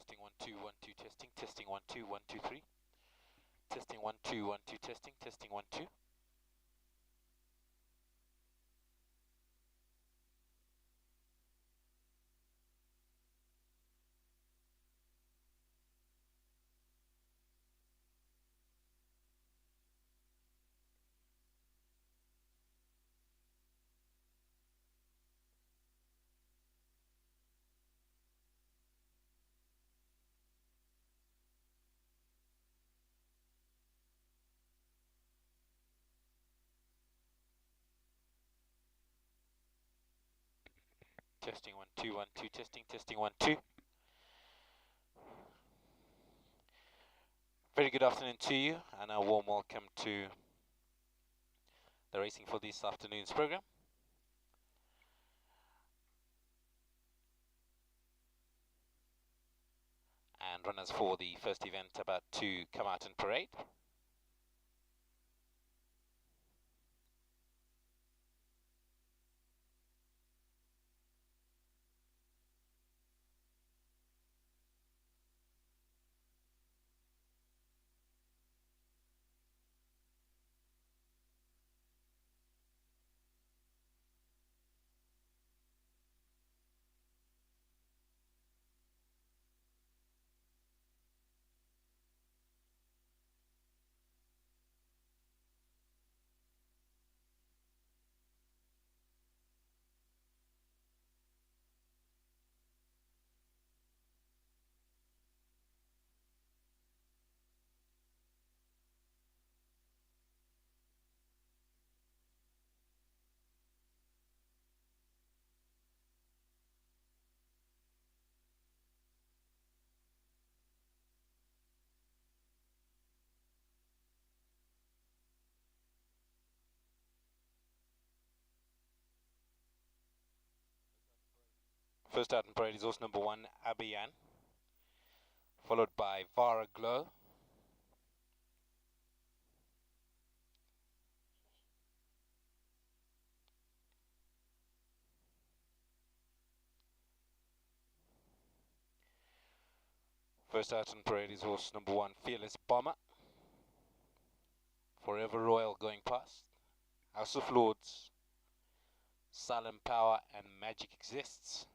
Testing 1 2 1 2 testing. Testing 1 2 1 2 3. Testing 1 2 1 2 testing. Testing 1 2. Testing 1 2 1 2 testing. Testing 1 2. Very good afternoon to you, and a warm welcome to the Racing for this afternoon's program. And runners for the first event about to come out and parade. First out in parade is horse number 1, Abiyan, followed by Vara Glow. First out in parade is horse number 1, Fearless Bomber. Forever Royal going past. House of Lords, Silent Power, and Magic Exists.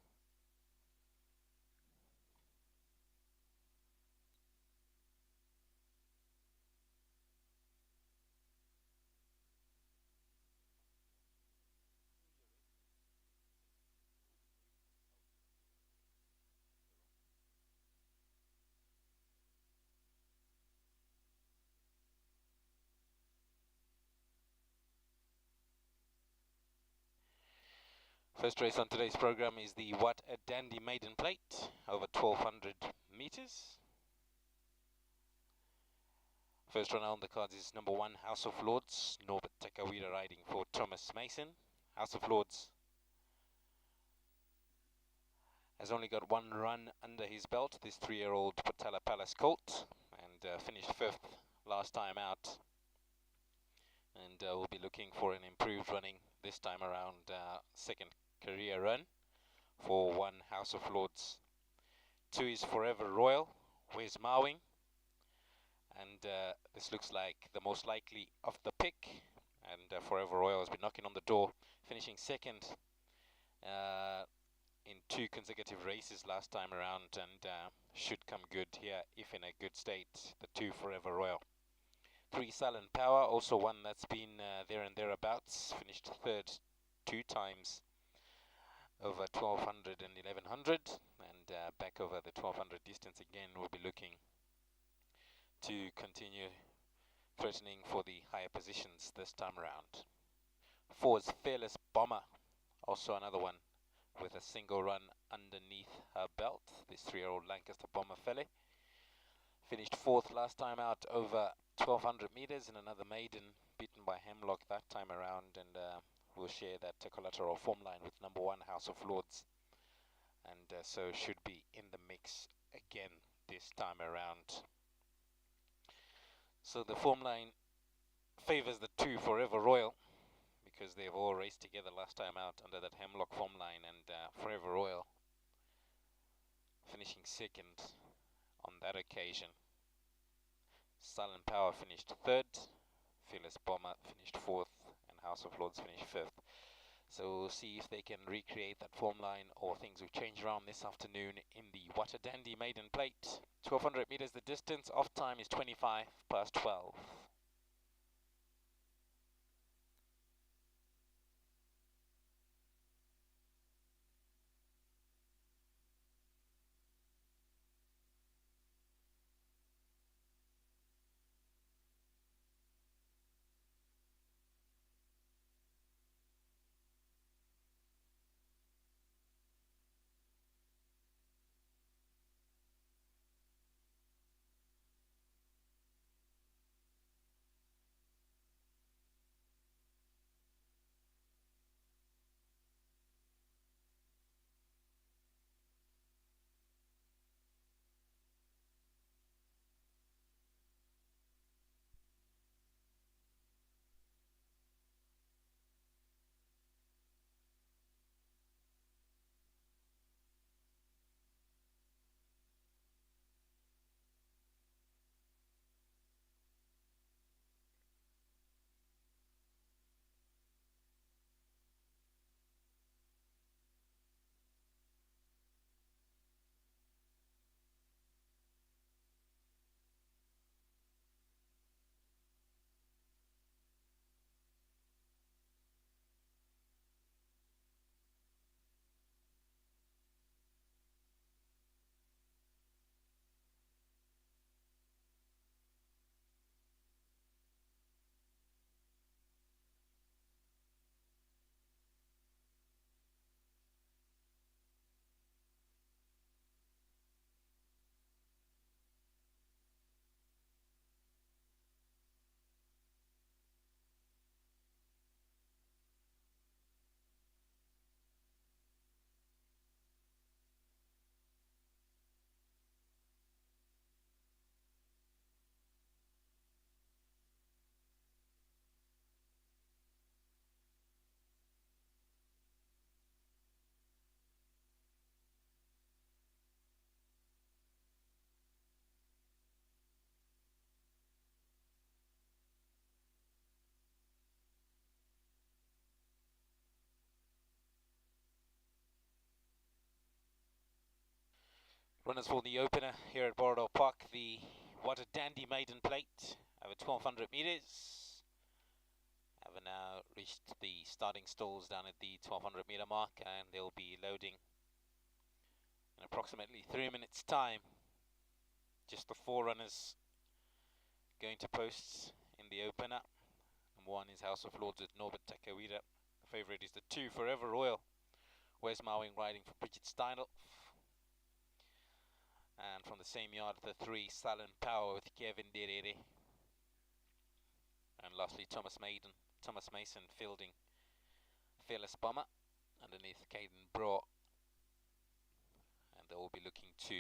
First race on today's program is the What a Dandy Maiden Plate, over 1200 meters. First runner on the cards is number 1, House of Lords, Norbert Takawira riding for Thomas Mason. House of Lords has only got 1 run under his belt, this 3-year-old Patala Palace colt, and finished 5th last time out. And we'll be looking for an improved running this time around, second career run for 1, House of Lords. 2 is Forever Royal, Where's Mowing? And this looks like the most likely of the pick. And Forever Royal has been knocking on the door, finishing second in 2 consecutive races last time around, and should come good here if in a good state. The 2, Forever Royal. 3, Silent Power, also one that's been there and thereabouts, finished 3rd 2 times over 1200 and 1100, and back over the 1200 distance again. We'll be looking to continue threatening for the higher positions this time around. 4 is Fearless Bomber, also another one with a single run underneath her belt, this 3-year-old Lancaster Bomber filly. Finished 4th last time out over 1200 meters in another maiden, beaten by Hemlock that time around, and we'll share that collateral form line with number 1, House of Lords, and so should be in the mix again this time around. So the form line favors the 2, Forever Royal, because they've all raced together last time out under that Hemlock form line, and Forever Royal finishing 2nd on that occasion. Silent Power finished third, Fearless Bomber finished fourth, and House of Lords finished fifth. So we'll see if they can recreate that form line or things will change around this afternoon in the What a Dandy Maiden Plate. 1200 meters the distance, off time is 25 past 12. Runners for the opener here at Borrowdale Park, the What a Dandy Maiden Plate over 1200 meters. Have now reached the starting stalls down at the 1200 meter mark, and they'll be loading in approximately 3 minutes time. Just the four runners going to posts in the opener. Number one is House of Lords with Norbert Takawida. The favourite is the 2 Forever Royal. Wes Mowing riding for Bridget Steindl. And from the same yard, the 3 Silent Power with Kevin Derere. And lastly, Thomas Mason fielding Fearless Bomber underneath Caden Braw. And they will be looking to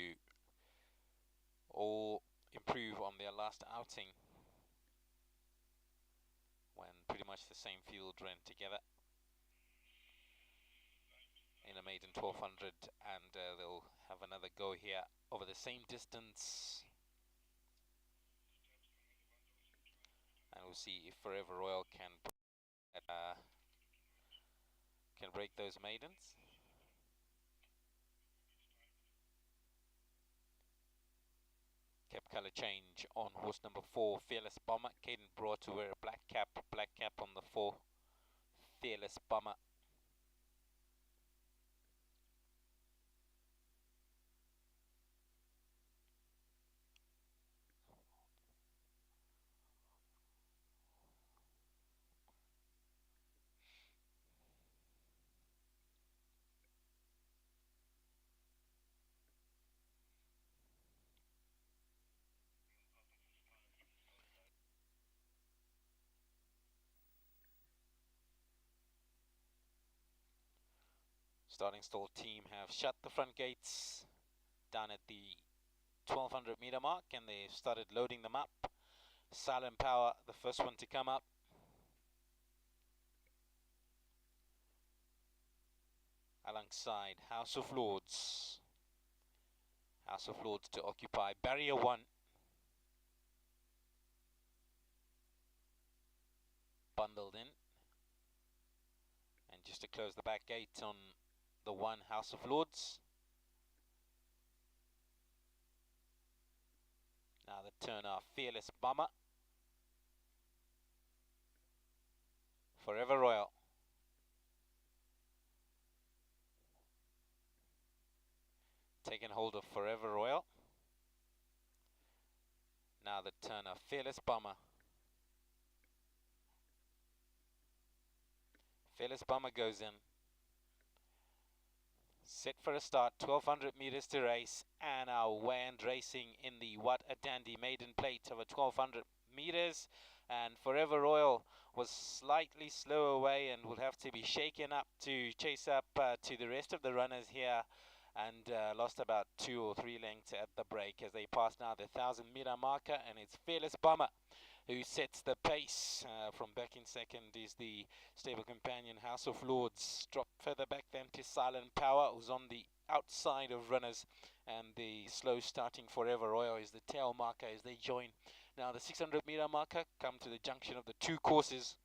all improve on their last outing when pretty much the same field ran together in a maiden 1200, and they'll have another go here over the same distance, and we'll see if Forever Royal can break those maidens. Kept colour change on horse number 4 Fearless Bomber. Caden Braw to wear a black cap on the 4 Fearless Bomber. Starting stall team have shut the front gates down at the 1200 meter mark, and they've started loading them up. Silent Power, the first one to come up. Alongside House of Lords. House of Lords to occupy barrier 1. Bundled in. And just to close the back gate on the 1 House of Lords. Now the turn off Fearless Bomber. Forever Royal. Taking hold of Forever Royal. Now the turn of Fearless Bomber. Fearless Bomber goes in. Set for a start, 1200 meters to race, and our Wand racing in the What a Dandy maiden plate of a 1200 meters. And Forever Royal was slightly slow away and will have to be shaken up to chase up to the rest of the runners here, and lost about 2 or 3 lengths at the break as they pass now the 1000-meter marker. And it's Fearless Bomber who sets the pace. From back in second is the stable companion House of Lords. Drop further back then to Silent Power, who's on the outside of runners, and the slow starting Forever Royal is the tail marker as they join. Now the 600-meter marker come to the junction of the 2 courses,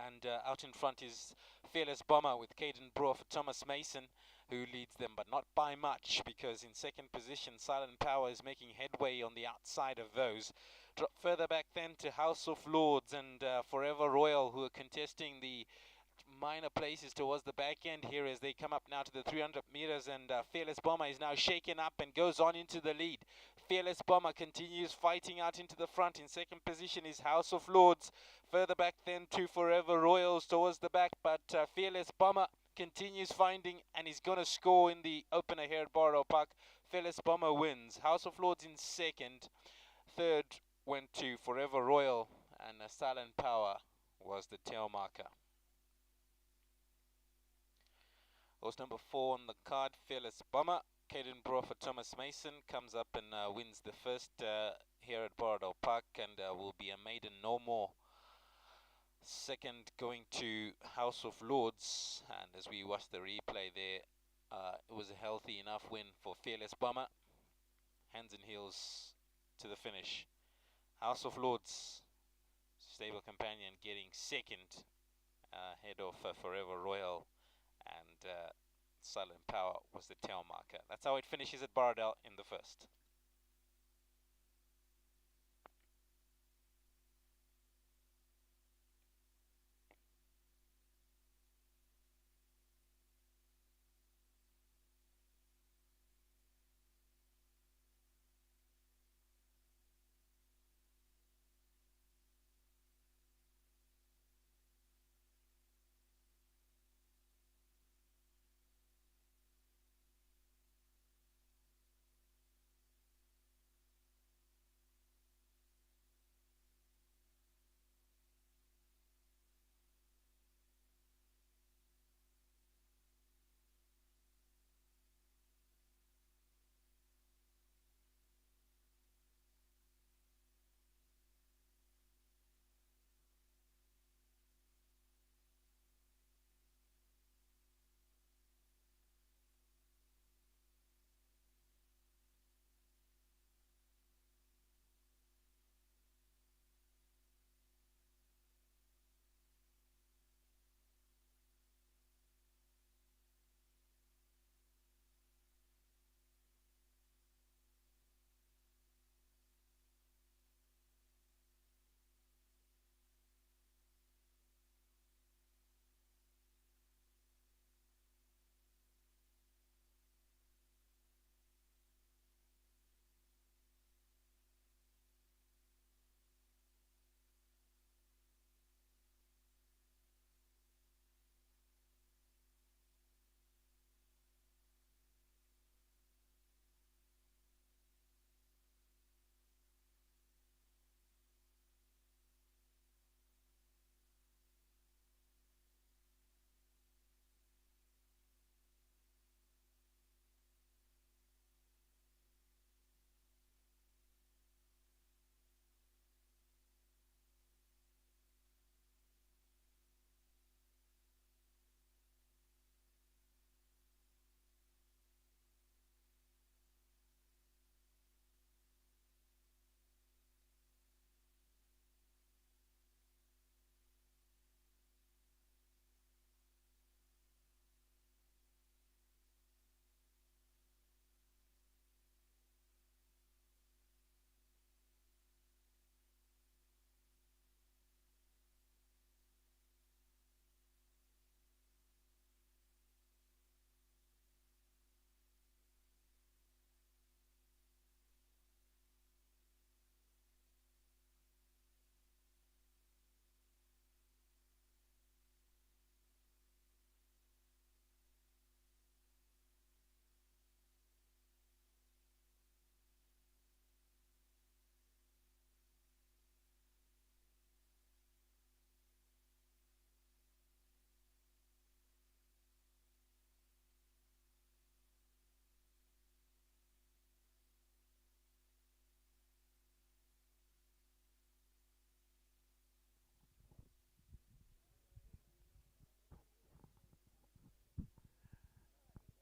and out in front is Fearless Bomber with Caden Brewer for Thomas Mason, who leads them, but not by much, because in second position Silent Power is making headway on the outside of those. Drop further back then to House of Lords and Forever Royal, who are contesting the minor places towards the back end here as they come up now to the 300 meters, and Fearless Bomber is now shaken up and goes on into the lead. Fearless Bomber continues fighting out into the front. In second position is House of Lords. Further back then to Forever Royals towards the back, but Fearless Bomber continues finding and is going to score in the opener here at Borrowdale Park. Fearless Bomber wins. House of Lords in second. Third went to Forever Royal, and Silent Power was the tail marker. Horse number 4 on the card, Fearless Bomber. Caden Brewer for Thomas Mason comes up and wins the first here at Borrowdale Park, and will be a maiden no more. Second going to House of Lords, and as we watch the replay there, it was a healthy enough win for Fearless Bomber. Hands and heels to the finish. House of Lords, stable companion, getting second, head of Forever Royal, and Silent Power was the tail marker. That's how it finishes at Borrowdale in the first.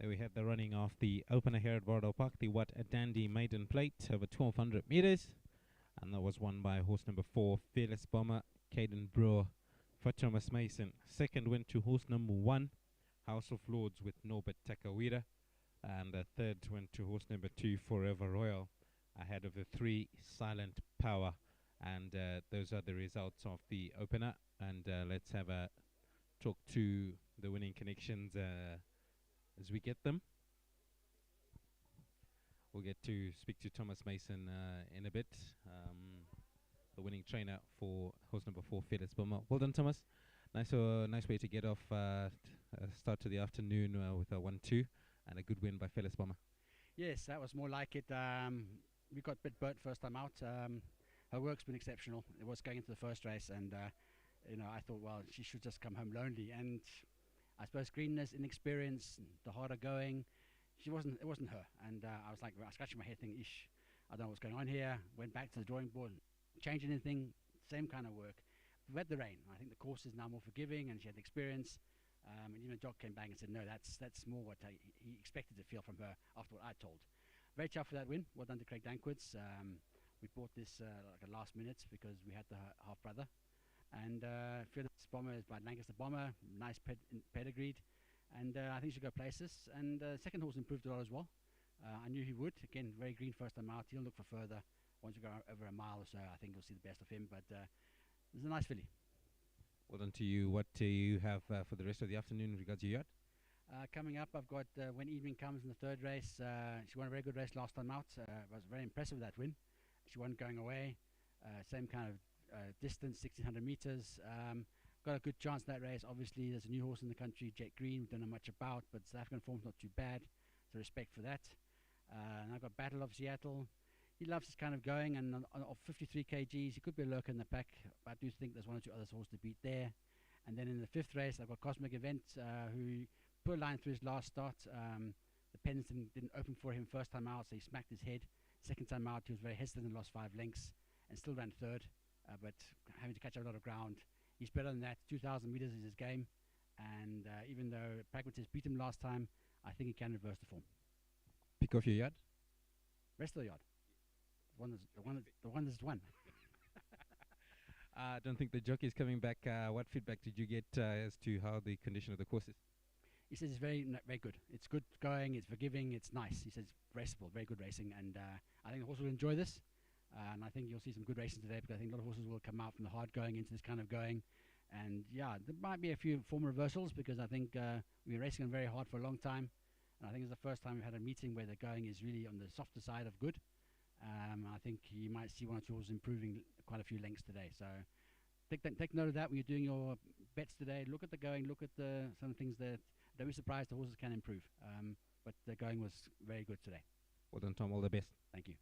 There we had the running of the opener here at Borrowdale Park, the What a Dandy Maiden Plate over 1200 meters. And that was won by horse number 4, Fearless Bomber, Caden Brewer for Thomas Mason. Second went to horse number 1, House of Lords with Norbert Takawira. And the third went to horse number 2, Forever Royal, ahead of the 3, Silent Power. And those are the results of the opener. And let's have a talk to the winning connections as we get them. We'll get to speak to Thomas Mason in a bit, the winning trainer for horse number 4, Fearless Bomber. Well done, Thomas. Nice way to get off start to the afternoon with a 1-2 and a good win by Fearless Bomber. Yes, that was more like it. We got a bit burnt first time out. Her work's been exceptional. It was going into the first race, and I thought, well, she should just come home lonely. And I suppose greenness, inexperience, the harder going. It wasn't her. And I was like, scratching my head thinking, ish, I don't know what's going on here. Went back to the drawing board, changed anything, same kind of work. We had the rain. I think the course is now more forgiving, and she had experience. And even Jock came back and said, no, that's more what he expected to feel from her after what I told. Very tough for that win. Well done to Craig Dankwitz. We bought this like a last minute because we had the half brother. And Fearless Bomber is by Lancaster Bomber, nice pedigreed. And I think she should go places. And second horse improved a lot as well. I knew he would. Again, very green first time out. He'll look for further. Once we go over a mile or so, I think you'll see the best of him. But it's a nice filly. Well done to you. What do you have for the rest of the afternoon in regards to your yard? Coming up, I've got When Evening Comes in the third race. She won a very good race last time out. Was very impressive with that win. She won going away. Same kind of distance, 1600 meters. Got a good chance in that race. Obviously, there's a new horse in the country, Jet Green. We don't know much about, but South African form's not too bad. So respect for that. And I've got Battle of Seattle. He loves this kind of going, and of 53 kgs, he could be a lurker in the pack. But I do think there's one or two other horses to beat there. And then in the fifth race, I've got Cosmic Event, who put a line through his last start. The pens didn't open for him first time out, so he smacked his head. Second time out, he was very hesitant and lost 5 lengths, and still ran third, but having to catch up a lot of ground. He's better than that. 2,000 meters is his game, and even though Pragmatist beat him last time, I think he can reverse the form. Pick off your yard? Rest of the yard. The one that's won. I don't think the jockey is coming back. What feedback did you get as to how the condition of the course is? He says it's very good. It's good going, it's forgiving, it's nice. He says raceable, very good racing, and I think the horse will enjoy this. And I think you'll see some good racing today, because I think a lot of horses will come out from the hard going into this kind of going. And yeah, there might be a few form reversals, because I think we've been racing them very hard for a long time. And I think it's the first time we've had a meeting where the going is really on the softer side of good. I think you might see one or two horses improving quite a few lengths today. So take note of that when you're doing your bets today. Look at the going, look at some of the things that don't be surprised the horses can improve. But the going was very good today. Well done, Tom. All the best. Thank you.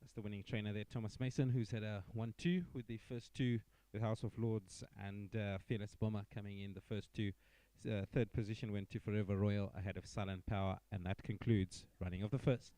That's the winning trainer there, Thomas Mason, who's had a 1-2 with the first 2 with House of Lords and Fearless Bomber coming in the first 2. Third position went to Forever Royal ahead of Silent Power, and that concludes running of the first.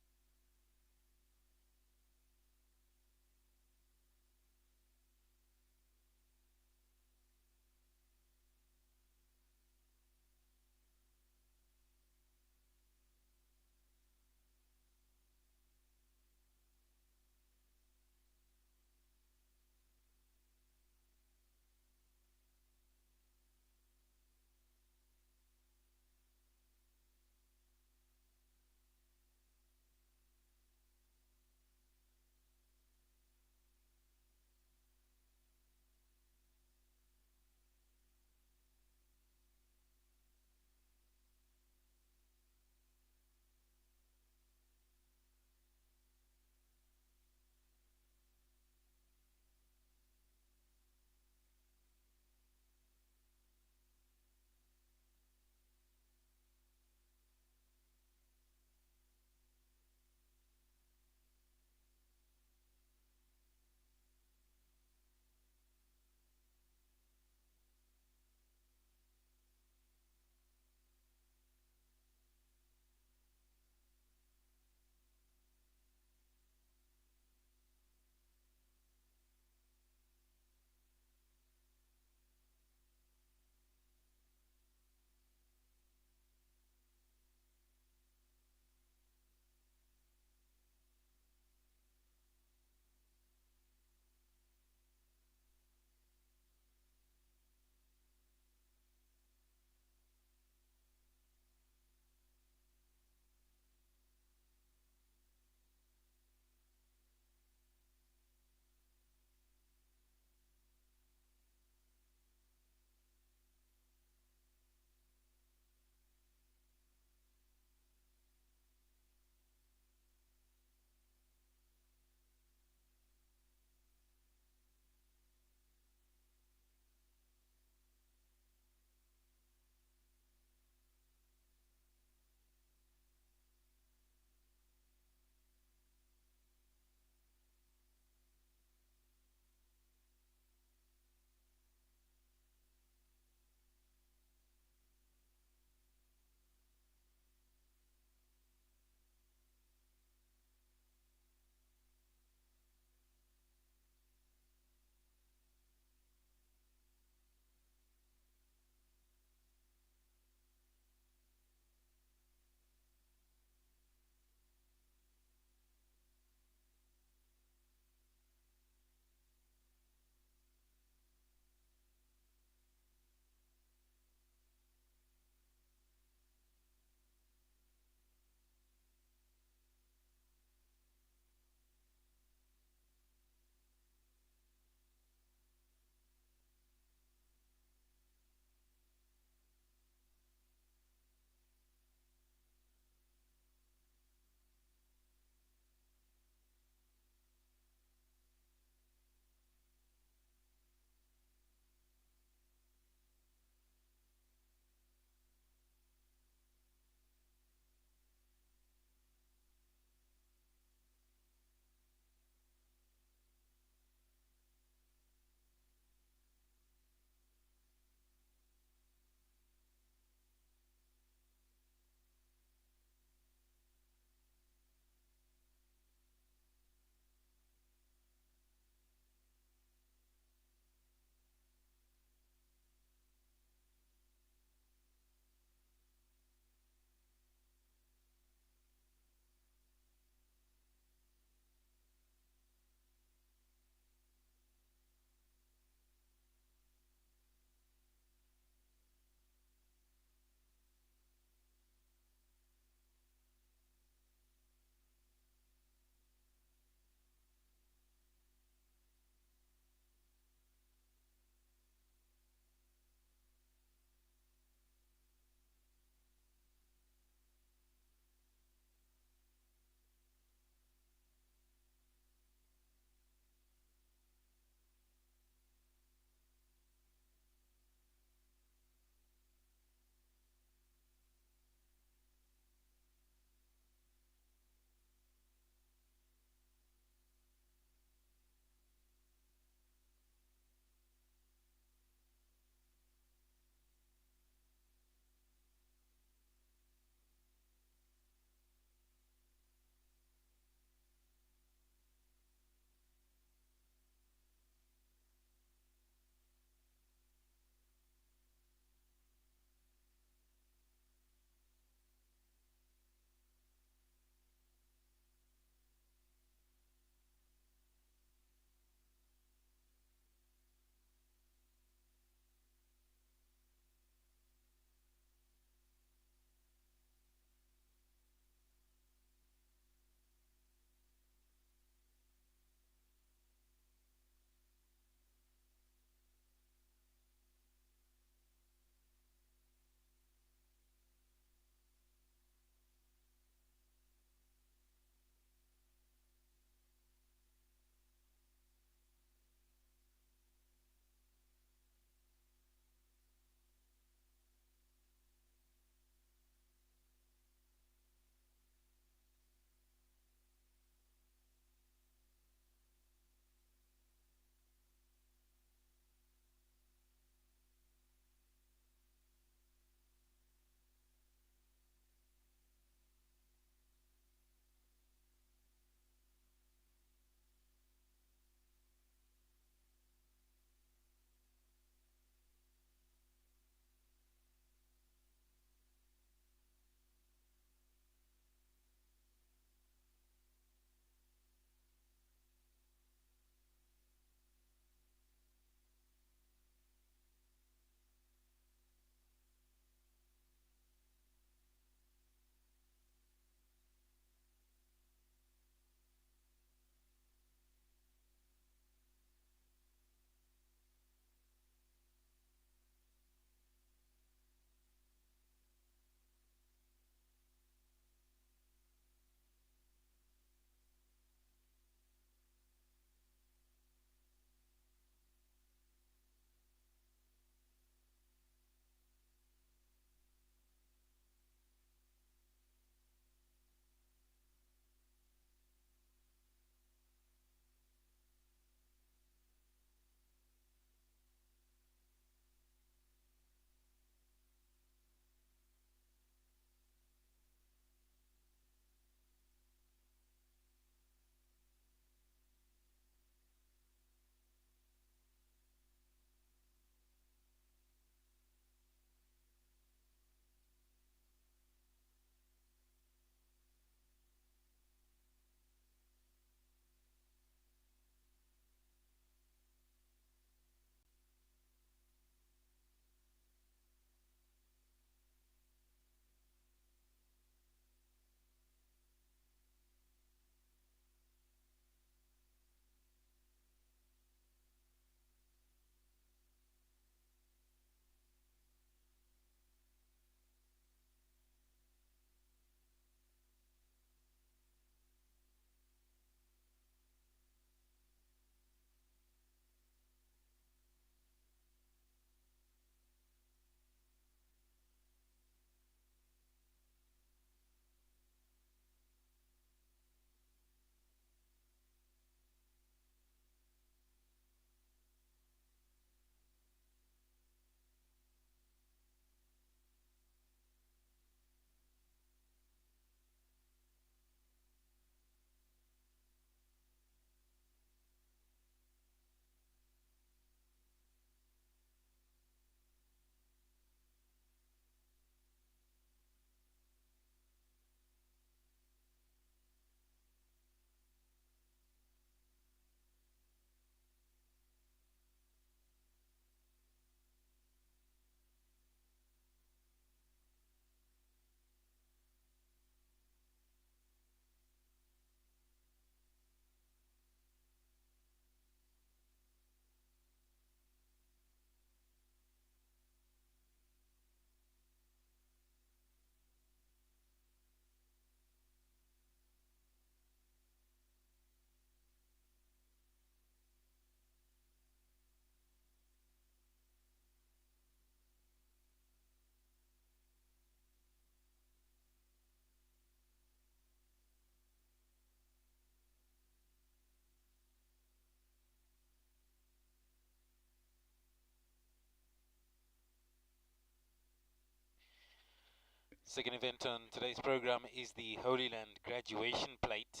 Second event on today's program is the Holy Land Graduation Plate.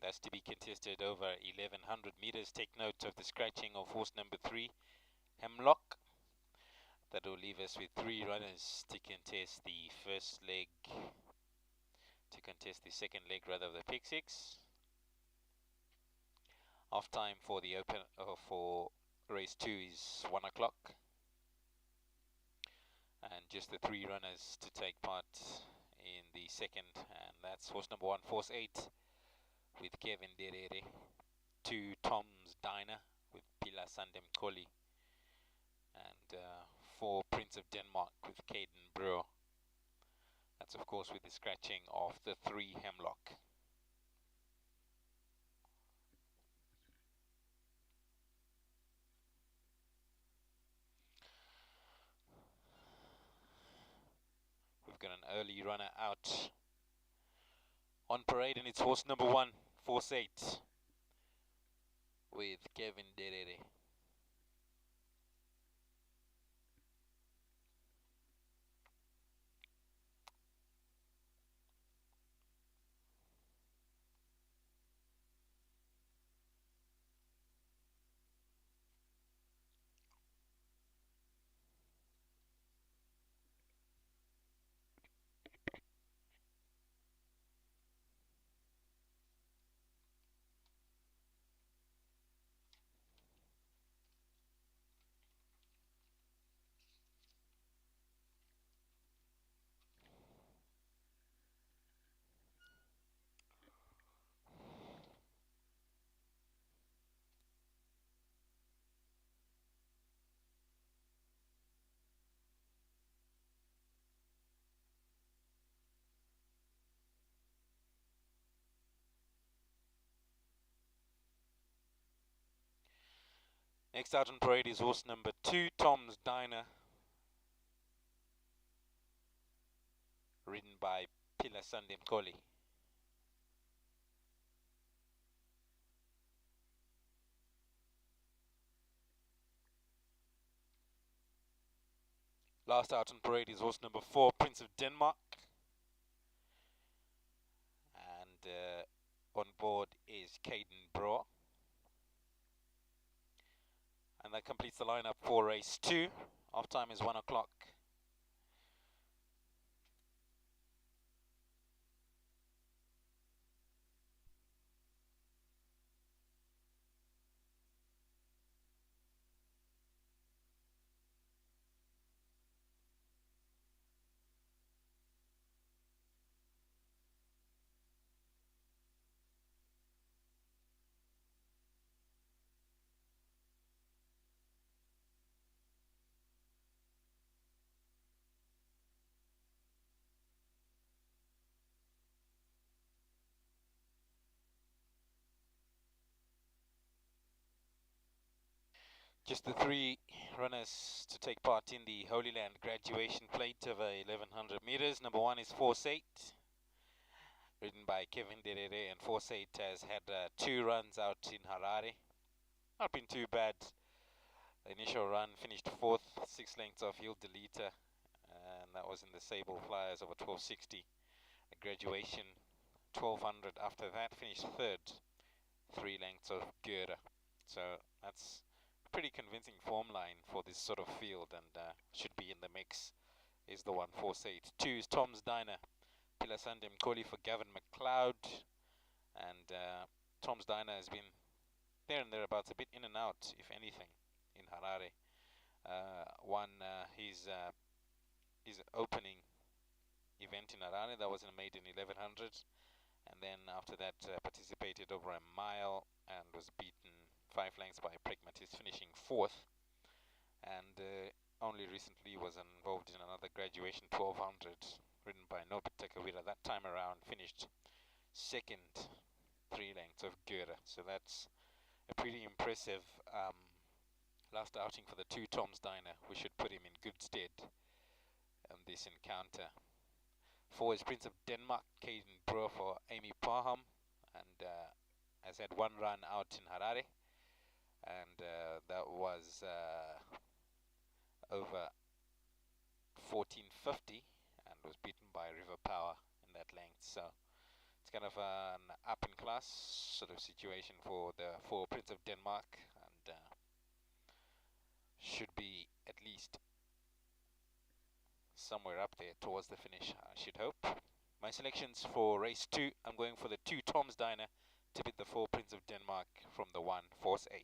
That's to be contested over 1100 meters. Take note of the scratching of horse number 3, Hemlock. That will leave us with 3 runners to contest the second leg rather of the pick 6. Off time for the for race 2 is 1 o'clock. And just the 3 runners to take part in the second, and that's horse number 1, Force 8 with Kevin Derere, 2 Tom's Diner with Pila Sandem Koli, and 4 Prince of Denmark with Caden Brewer. That's of course with the scratching of the 3 Hemlock. We've got an early runner out on parade, and it's horse number 1, Force 8 with Kevin Derere. Next out on parade is horse number 2, Tom's Diner, ridden by Pila Sandem Koli. Last out on parade is horse number 4, Prince of Denmark. And on board is Caden Brewer. And that completes the lineup for race 2. Off time is 1 o'clock. Just the 3 runners to take part in the Holy Land Graduation Plate over 1100 meters. Number 1 is Force 8, ridden by Kevin Derere, and Force 8 has had 2 runs out in Harare. Not been too bad. The initial run finished 4th, 6 lengths off Hill Delita, and that was in the Sable Flyers over 1260. The graduation 1200 after that, finished 3rd, 3 lengths of Gera. So that's pretty convincing form line for this sort of field, and should be in the mix. Is the 1, Force 8. 2 is Tom's Diner, Pila Sandem Koli for Gavin McLeod, and Tom's Diner has been there and thereabouts, a bit in and out, if anything, in Harare. His opening event in Harare, that was made in 1100, and then after that participated over a mile and was beaten 5 lengths by Pragmatist, finishing 4th, and only recently was involved in another graduation 1200 ridden by Norbert Takawira. That time around finished 2nd, 3 lengths of Gera. So that's a pretty impressive last outing for the 2 Tom's Diner. We should put him in good stead on this encounter. 4 is Prince of Denmark, Caden Brewer for Amy Parham, and has had 1 run out in Harare, and that was over 1450, and was beaten by River Power in that length. So it's kind of an up in class sort of situation for the Prince of Denmark, and should be at least somewhere up there towards the finish, I should hope. My selections for race 2, I'm going for the 2 Tom's Diner to beat the 4 Prince of Denmark from the 1 Force 8.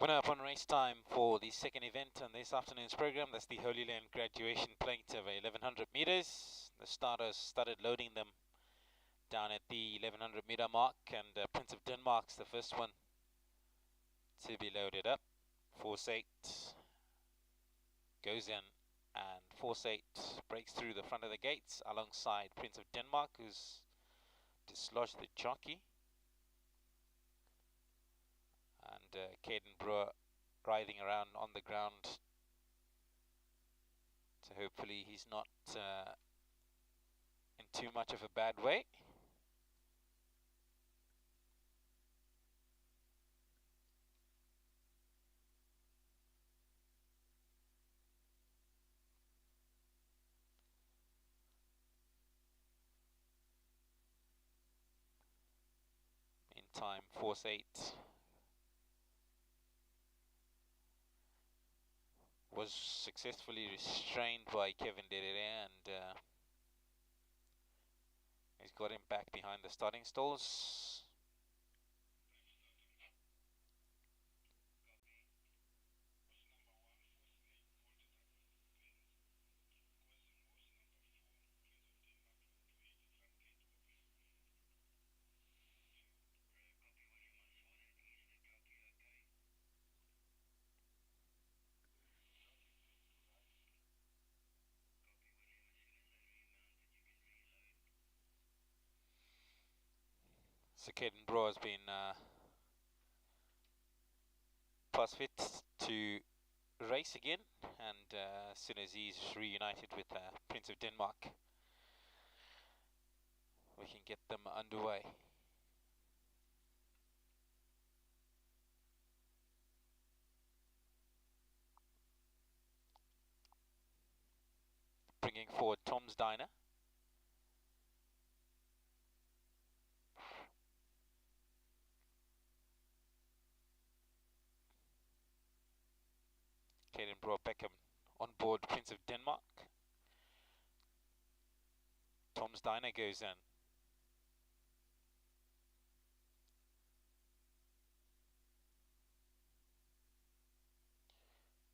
Coming up on race time for the second event on this afternoon's program, that's the Holy Land graduation plate of 1100 meters. The starters started loading them down at the 1100 meter mark, and Prince of Denmark's the first one to be loaded up. Force 8 goes in, and Force 8 breaks through the front of the gates alongside Prince of Denmark, who's dislodged the jockey. And Caden Brewer writhing around on the ground, so hopefully he's not in too much of a bad way. Meantime, Force 8 was successfully restrained by Kevin Derere, and he's got him back behind the starting stalls. So Caden Brewer has been pass fit to race again, and as soon as he's reunited with Prince of Denmark, we can get them underway. Bringing forward Tom's Diner. Caden Brewer Beckham on board Prince of Denmark. Tom's Diner goes in.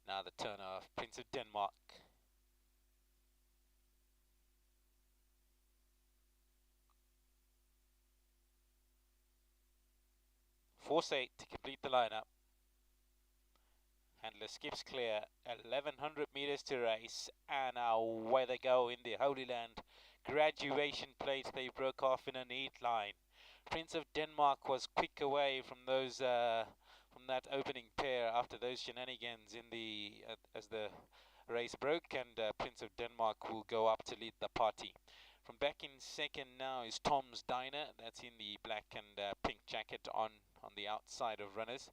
Now the turn of Prince of Denmark. Force 8 to complete the lineup. Handler skips clear, 1100 meters to race, and away they go in the Holy Land graduation plate. They broke off in a neat line. Prince of Denmark was quick away from those from that opening pair after those shenanigans in the as the race broke, and Prince of Denmark will go up to lead the party. From back in second now is Tom's Diner. That's in the black and pink jacket on the outside of runners.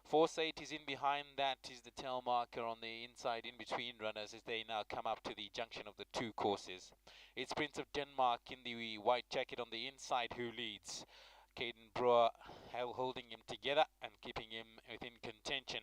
Force 8 is in behind. That is the tail marker on the inside in between runners as they now come up to the junction of the two courses. It's Prince of Denmark in the white jacket on the inside who leads. Caden Brewer holding him together and keeping him within contention.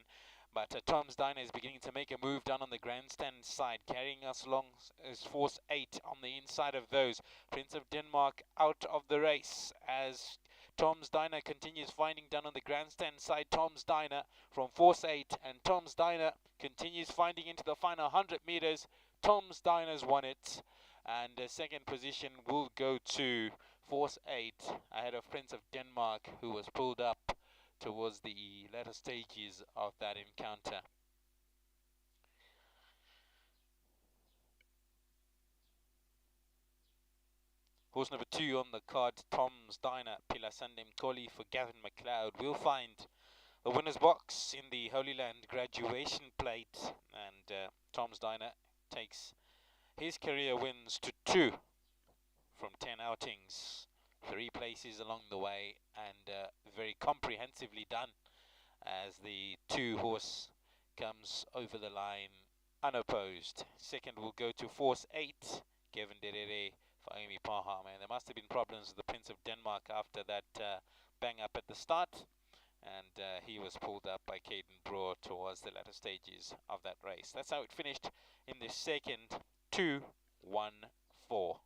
But Tom's Diner is beginning to make a move down on the grandstand side, carrying us along as Force 8 on the inside of those. Prince of Denmark out of the race as Tom's Diner continues finding down on the grandstand side. Tom's Diner from Force 8, and Tom's Diner continues finding into the final 100 meters. Tom's Diner's won it, and second position will go to Force 8 ahead of Prince of Denmark, who was pulled up towards the latter stages of that encounter. Horse number 2 on the card, Tom's Diner, Pilasande Mkoli for Gavin McLeod. We'll find the winner's box in the Holy Land graduation plate, and Tom's Diner takes his career wins to 2 from 10 outings, 3 places along the way, and very comprehensively done as the 2 horse comes over the line unopposed. Second will go to Force 8, Kevin Derere for Amy Paha. Man, there must have been problems with the Prince of Denmark after that bang up at the start, and he was pulled up by Caden Brewer towards the latter stages of that race. That's how it finished in the second, 2-1-4.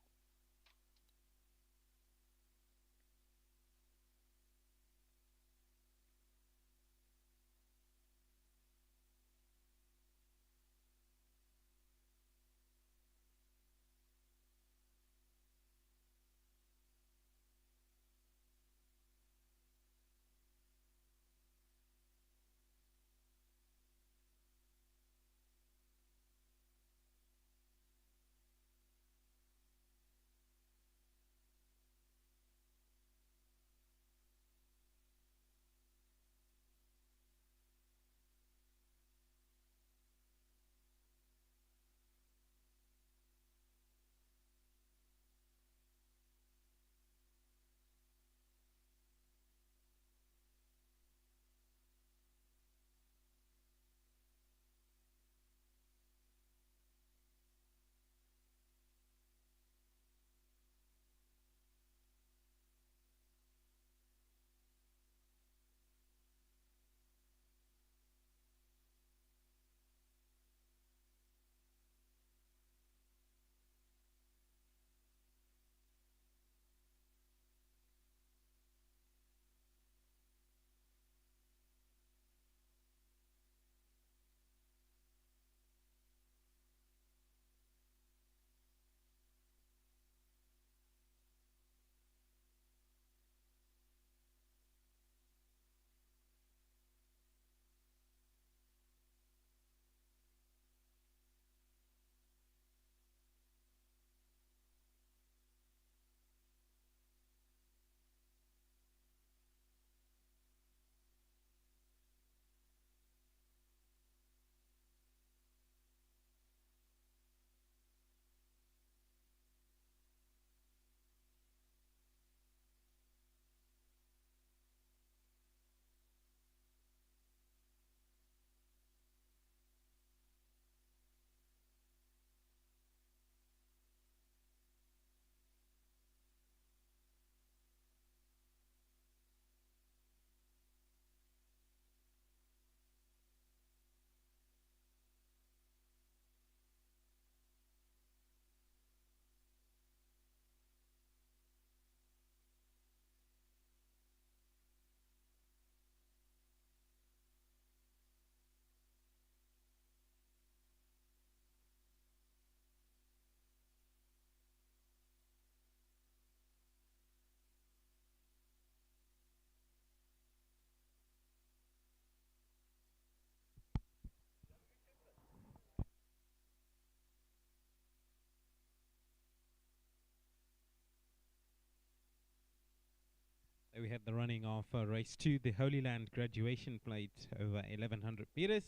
We had the running of race 2, the Holy Land graduation plate over 1100 meters,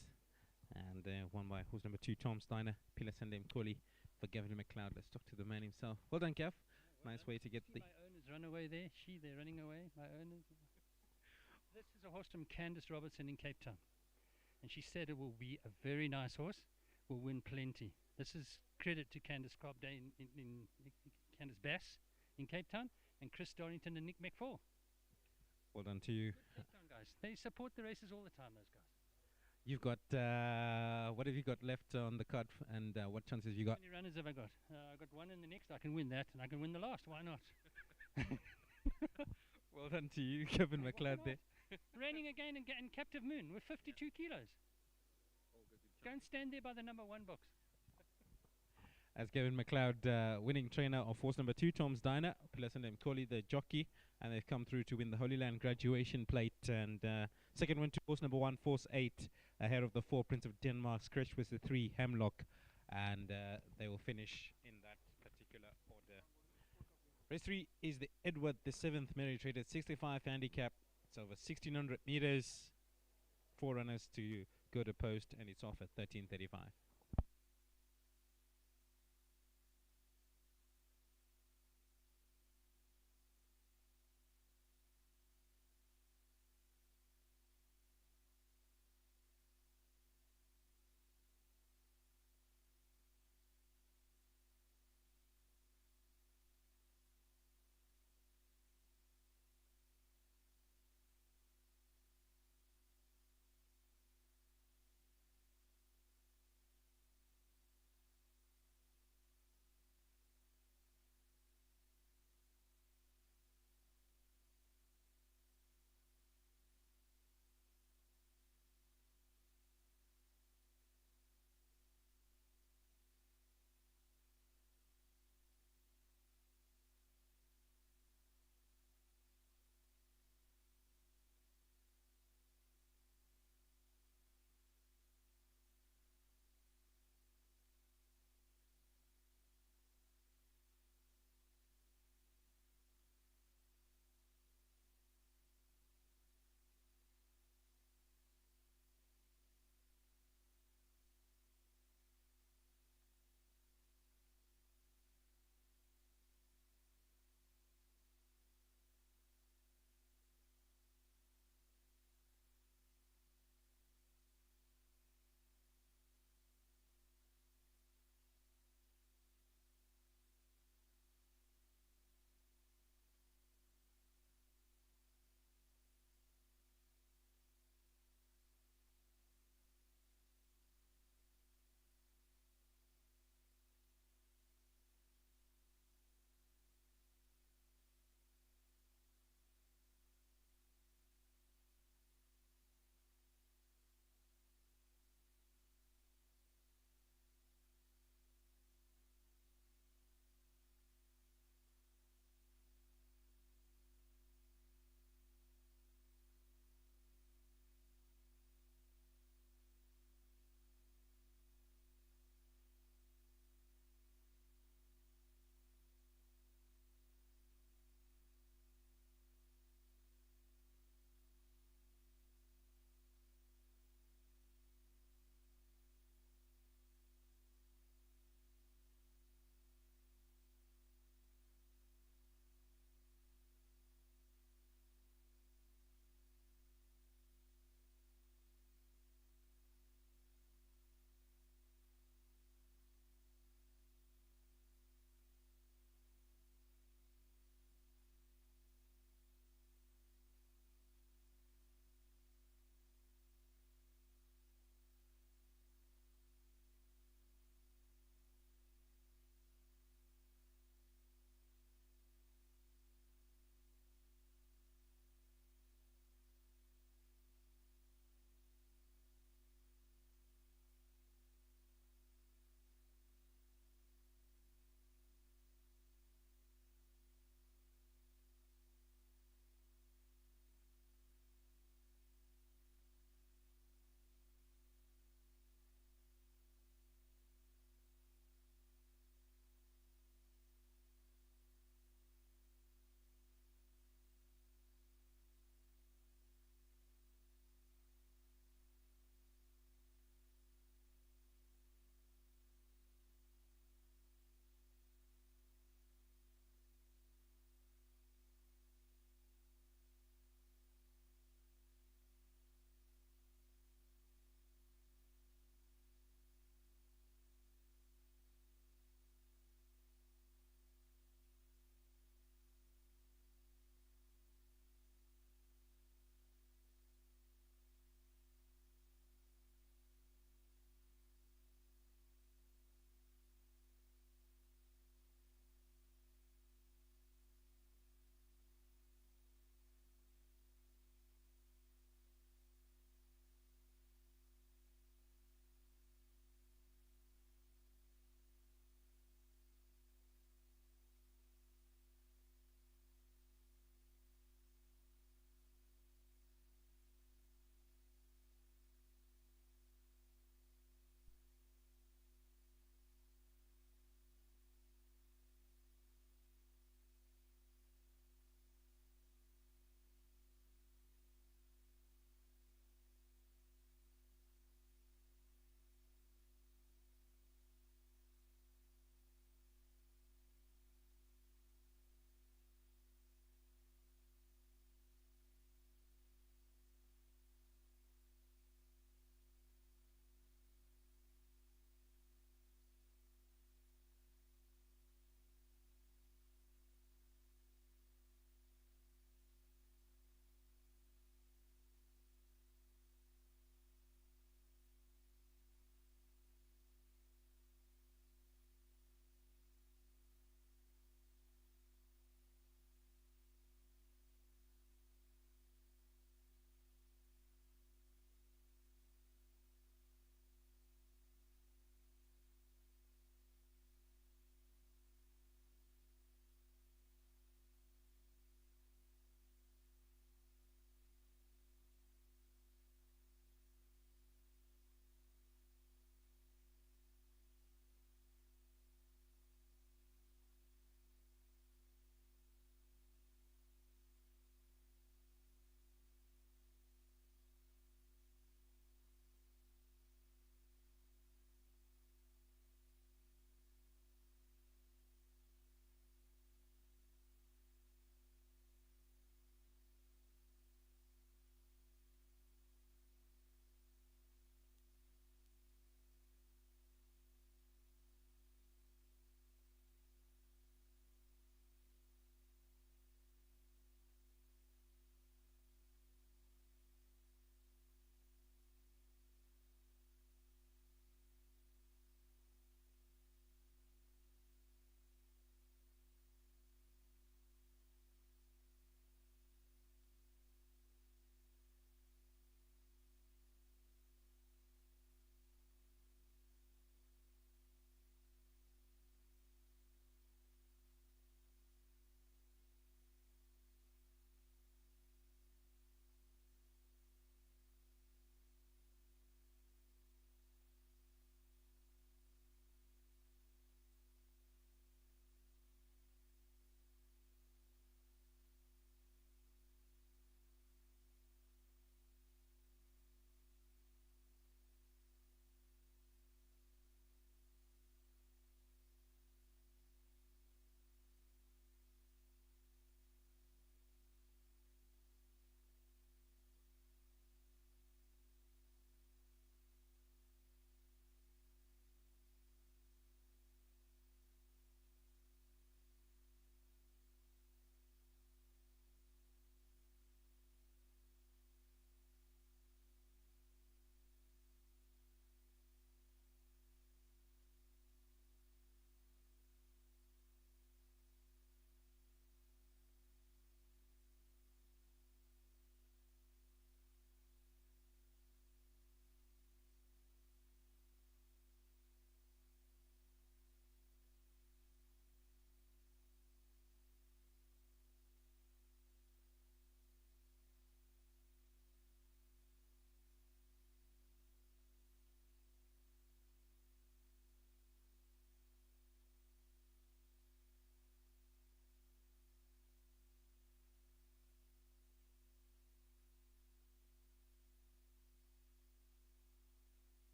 and won by horse number 2, Tom Steiner, Pila Sandem Koli for Gavin McLeod. Let's talk to the man himself. Well done, Gav. Nice way to get the. My owners run away there. They're running away. My owners. This is a horse from Candice Robertson in Cape Town, and she said it will be a very nice horse. Will win plenty. This is credit to Candice Cobb Day in Candice Bass in Cape Town, and Chris Dorrington and Nick McFall. Well done to you. Cape Town guys. They support the races all the time. Those guys. You've got what have you got left on the card, and what chances have you got? How many runners have I got? I got one in the next. I can win that, and I can win the last. Why not? Well done to you, Kevin McLeod there. Raining again in Captive Moon with 52 kilos. Go and stand there by the number 1 box. As Gavin McLeod, winning trainer of horse number 2, Tom's Diner, Pilasandem Koli, the jockey, and they've come through to win the Holy Land graduation plate. And second win to horse number 1, Force 8, ahead of the 4, Prince of Denmark's Crash with the 3, Hemlock, and they will finish in that particular order. Race 3 is the Edward the 7th merit rated 65 handicap. It's over 1600 meters, 4 runners to go to post, and it's off at 13:35.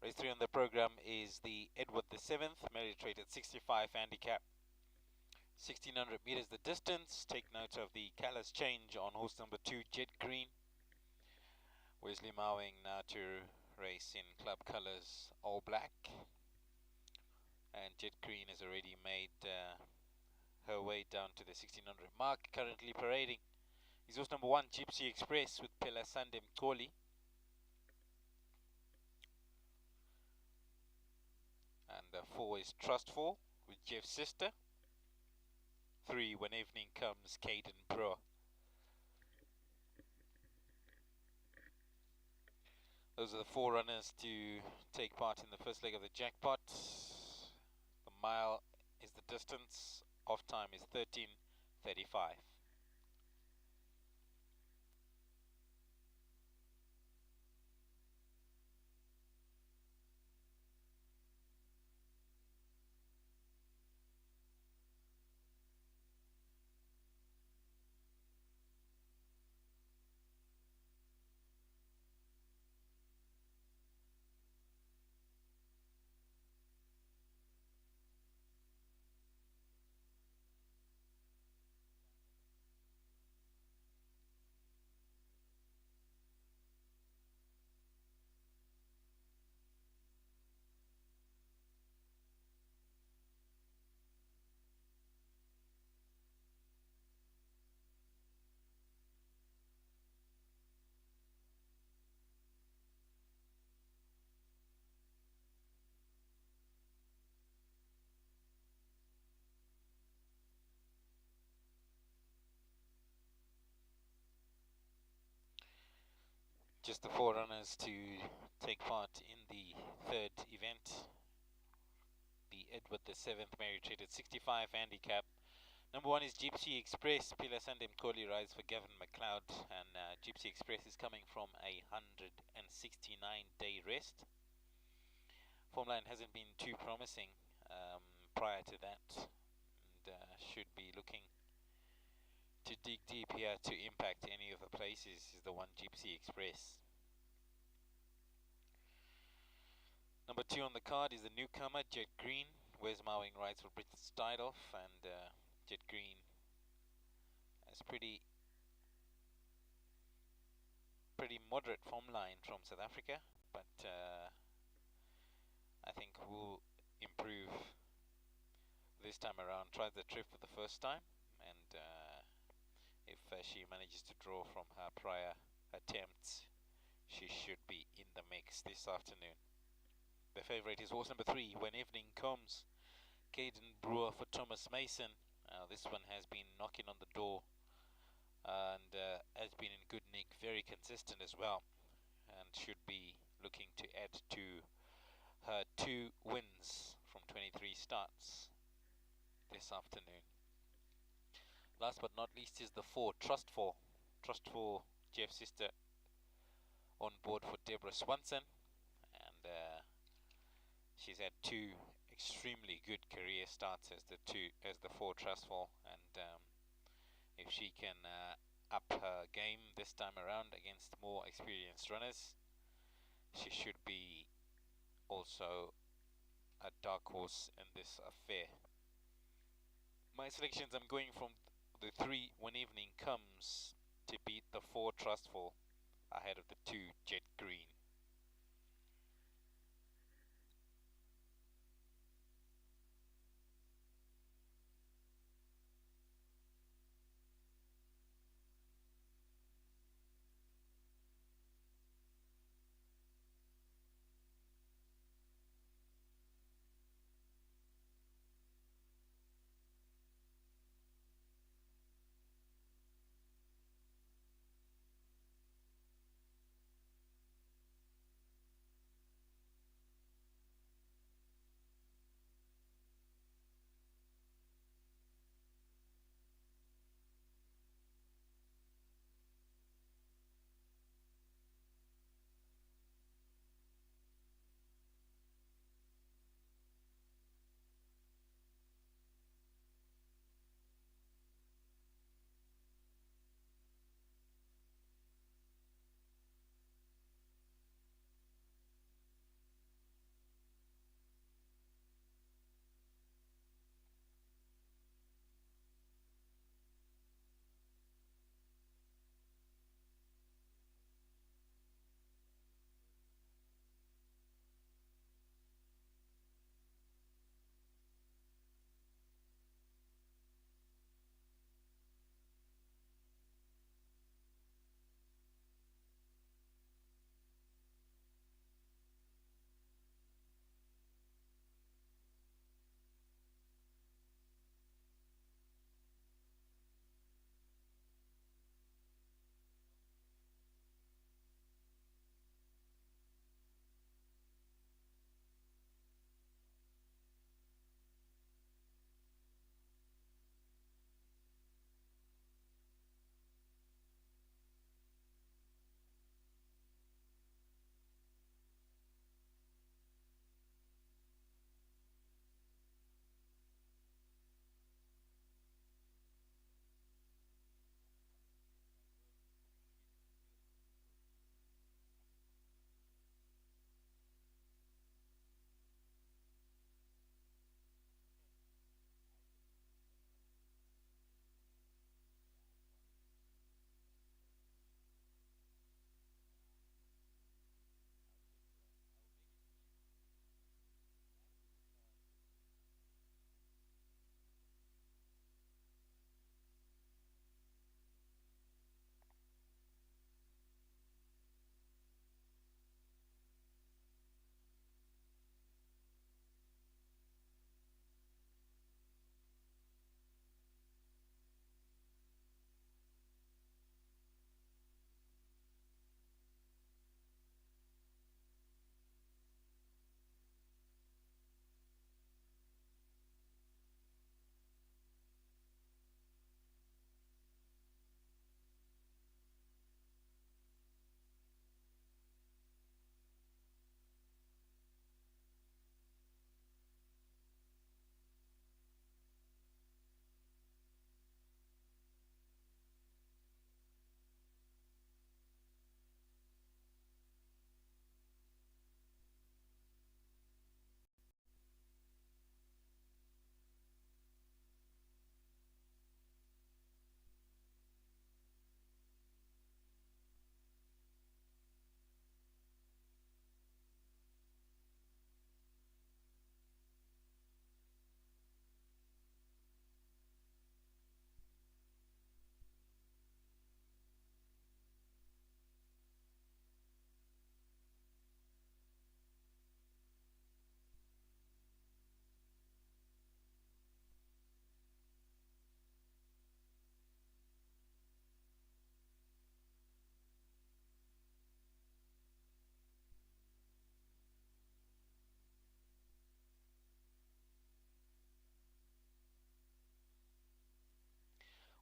Race 3 on the program is the Edward VII, merit rated 65 handicap. 1600 meters the distance. Take note of the colours change on horse number 2, Jet Green. Wesley Mowing now to race in club colours, all black. And Jet Green has already made her way down to the 1600 mark, currently parading. He's horse number 1, Gypsy Express, with Pelasande Mkoli. And 4 is Trustful with Jeff's sister. 3, When Evening Comes, Caden Brewer. Those are the 4 runners to take part in the first leg of the jackpot. The mile is the distance. Off time is 13:35. Just the 4 runners to take part in the third event. The Edward VII, merit rated 65 handicap. Number 1 is Gypsy Express. Pelasande Mkoli rides for Gavin McLeod, and Gypsy Express is coming from a 169-day rest. Form line hasn't been too promising prior to that, and should be looking to dig deep here to impact any of the places. Is the 1 Gypsy Express. Number 2 on the card is the newcomer, Jet Green. Wes Mowing rides for Britain Steidoff, and Jet Green has pretty moderate form line from South Africa, but I think will improve this time around. Tried the trip for the first time, and if she manages to draw from her prior attempts, she should be in the mix this afternoon. The favourite is horse number 3, When Evening Comes, Caden Brewer for Thomas Mason. This one has been knocking on the door and has been in good nick, very consistent as well, and should be looking to add to her 2 wins from 23 starts this afternoon. Last but not least is the 4, Trustful. Trustful, Jeff's sister, on board for Deborah Swanson, and she's had 2 extremely good career starts as the 4 Trustful, and if she can up her game this time around against more experienced runners, she should be also a dark horse in this affair. My selections, I'm going from the 3, When Evening Comes, to beat the 4 Trustful ahead of the 2 Jet Green.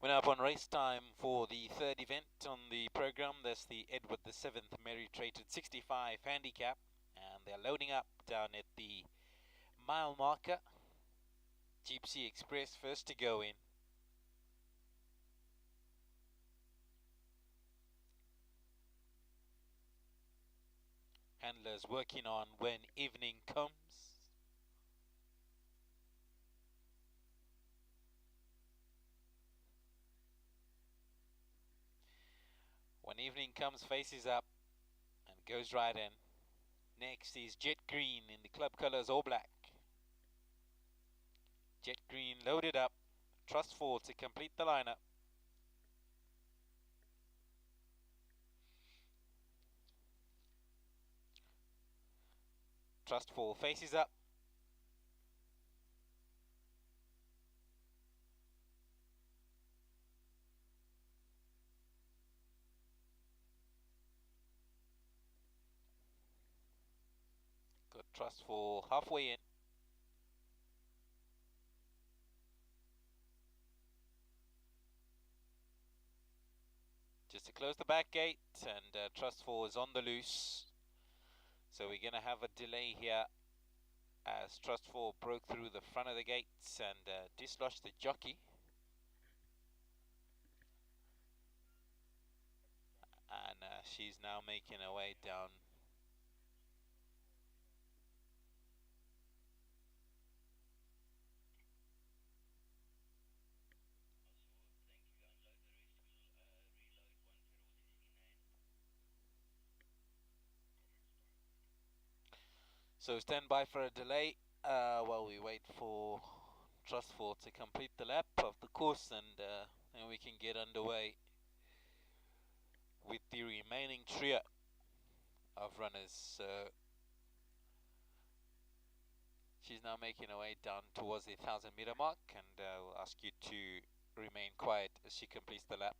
We're now up on race time for the third event on the program. That's the Edward VII Merit Rated 65 handicap, and they're loading up down at the mile marker. Gypsy Express first to go in. Handlers working on when evening comes. When evening comes, faces up and goes right in. Next is Jet Green in the club colours all black. Jet Green loaded up. Trustful to complete the lineup. Trustful faces up. Got Trustful halfway in. Just to close the back gate, and Trustful is on the loose. So we're going to have a delay here as Trustful broke through the front of the gates and dislodged the jockey. And she's now making her way down. So stand by for a delay while we wait for Trustful to complete the lap of the course, and then we can get underway with the remaining trio of runners. So she's now making her way down towards the 1,000-meter mark, and we'll ask you to remain quiet as she completes the lap.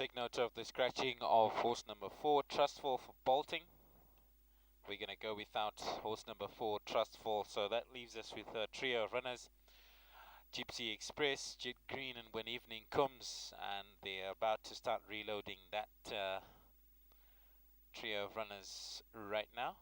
Take note of the scratching of horse number 4, Trustful, for bolting. We're going to go without horse number 4, Trustful, so that leaves us with a trio of runners. Gypsy Express, Jet Green, and When Evening Comes, and they're about to start reloading that trio of runners right now.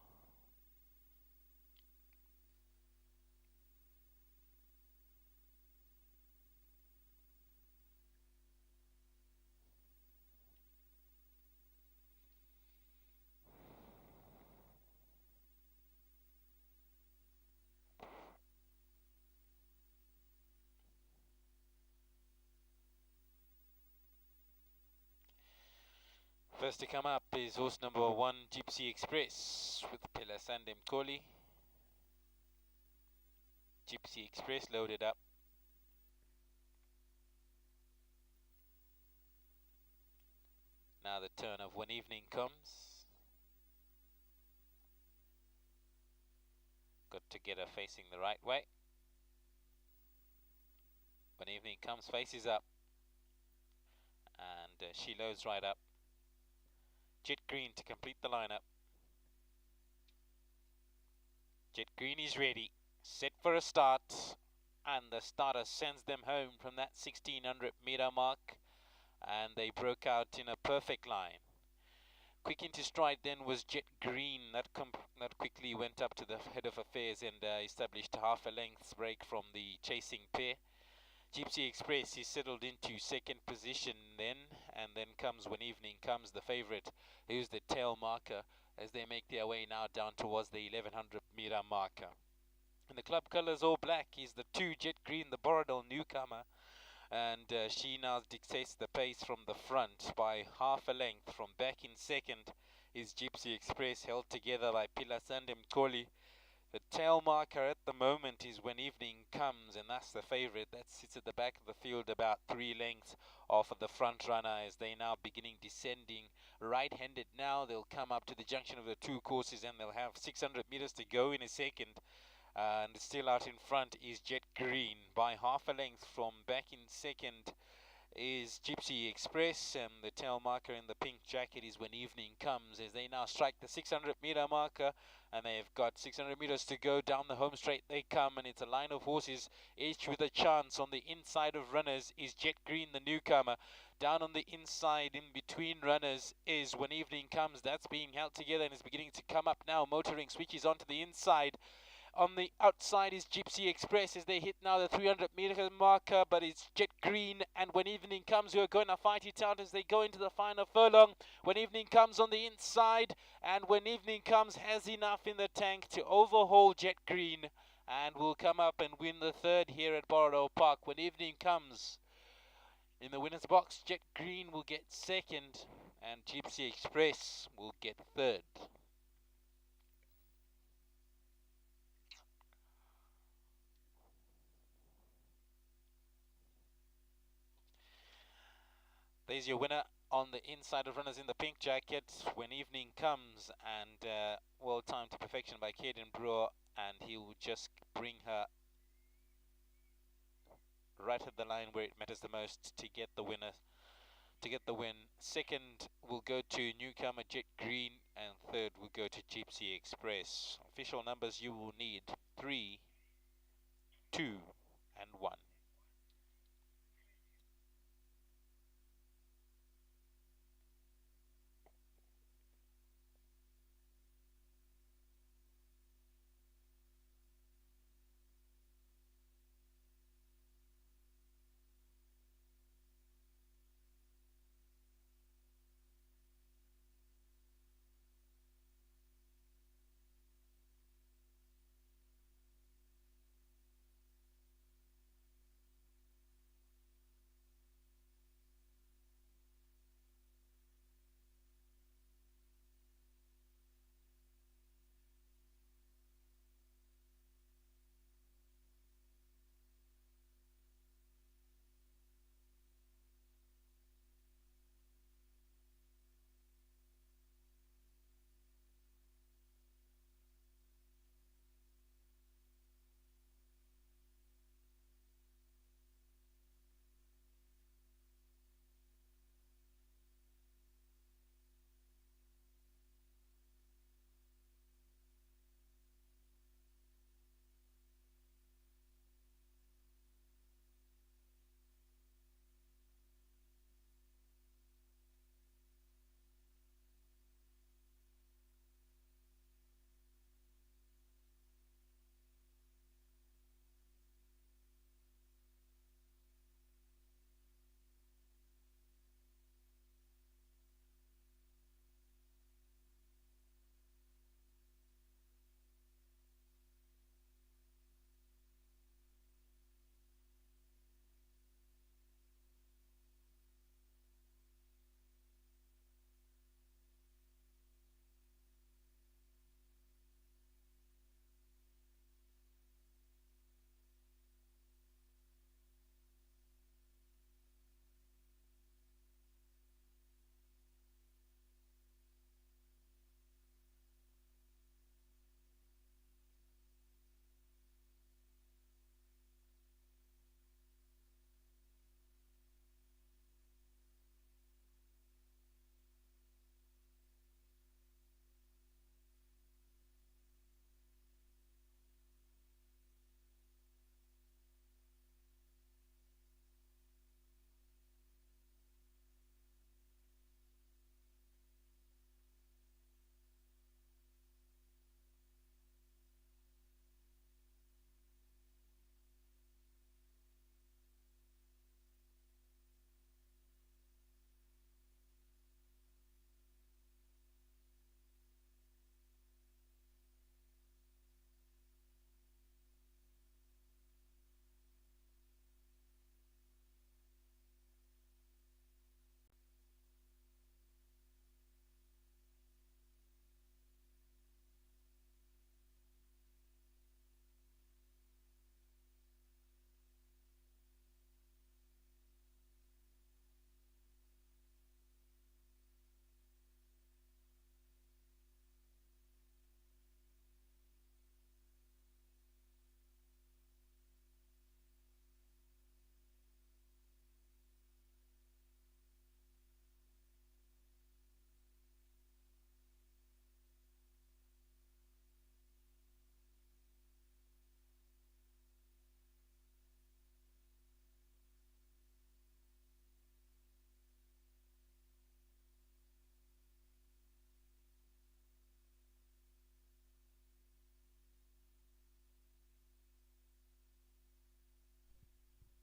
First to come up is horse number 1, Gypsy Express, with Pelasandem Koli. Gypsy Express loaded up. Now the turn of When Evening Comes. Got to get her facing the right way. When Evening Comes, faces up. And she loads right up. Jet Green to complete the lineup. Jet Green is ready, set for a start, and the starter sends them home from that 1600 meter mark, and they broke out in a perfect line. Quick into stride then was Jet Green, that quickly went up to the head of affairs and established half a length's break from the chasing pair. Gypsy Express is settled into second position then, and then comes When Evening Comes, the favourite, who's the tail marker, as they make their way now down towards the 1100 meter marker. And the club colours all black is the 2, Jet Green, the Borrowdale newcomer, and she now dictates the pace from the front by half a length. From back in second is Gypsy Express, held together by Pelasandem Koli. The tail marker at the moment is When Evening Comes, and that's the favourite. That sits at the back of the field about 3 lengths off of the front runner as they now beginning descending. Right-handed now, they'll come up to the junction of the 2 courses and they'll have 600 metres to go in a second. And still out in front is Jet Green by half a length. From back in second is Gypsy Express, and the tail marker in the pink jacket is When Evening Comes, as they now strike the 600 meter marker, and they've got 600 meters to go. Down the home straight they come, and it's a line of horses, each with a chance. On the inside of runners is Jet Green, the newcomer. Down on the inside in between runners is When Evening Comes. That's being held together and is beginning to come up now. Motoring switches onto the inside. On the outside is Gypsy Express as they hit now the 300 meter marker, but it's Jet Green and When Evening Comes who are going to fight it out as they go into the final furlong. When Evening Comes on the inside, and When Evening Comes has enough in the tank to overhaul Jet Green and will come up and win the third here at Borrowdale Park. When Evening Comes in the winner's box, Jet Green will get second and Gypsy Express will get third. There's your winner on the inside of runners in the pink jacket, When Evening Comes, and well timed to perfection by Caden Brewer, and he will just bring her right at the line where it matters the most to get the winner, to get the win. Second will go to newcomer Jet Green, and third will go to Gypsy Express. Official numbers you will need: 3, 2, and 1.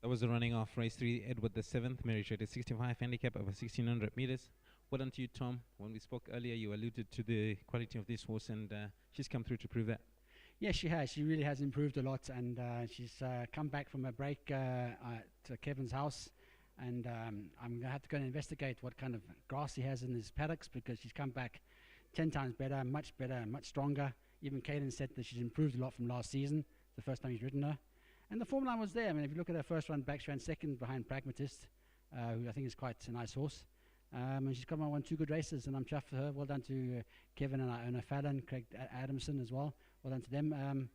That was the running off race 3, Edward the 7th, merit rated 65, handicap over 1600 meters. Well done to you, Tom. When we spoke earlier, you alluded to the quality of this horse, and she's come through to prove that. Yes, she has. She really has improved a lot, and she's come back from a break to Kevin's house. And I'm going to have to go and investigate what kind of grass he has in his paddocks, because she's come back 10 times better, much stronger. Even Caden said that she's improved a lot from last season, the first time he's ridden her. And the form line was there. I mean, if you look at her first run back, she ran second behind Pragmatist, who I think is quite a nice horse. And she's come on 2 good races, and I'm chuffed for her. Well done to Kevin and our owner Fallon, Craig Adamson as well. Well done to them.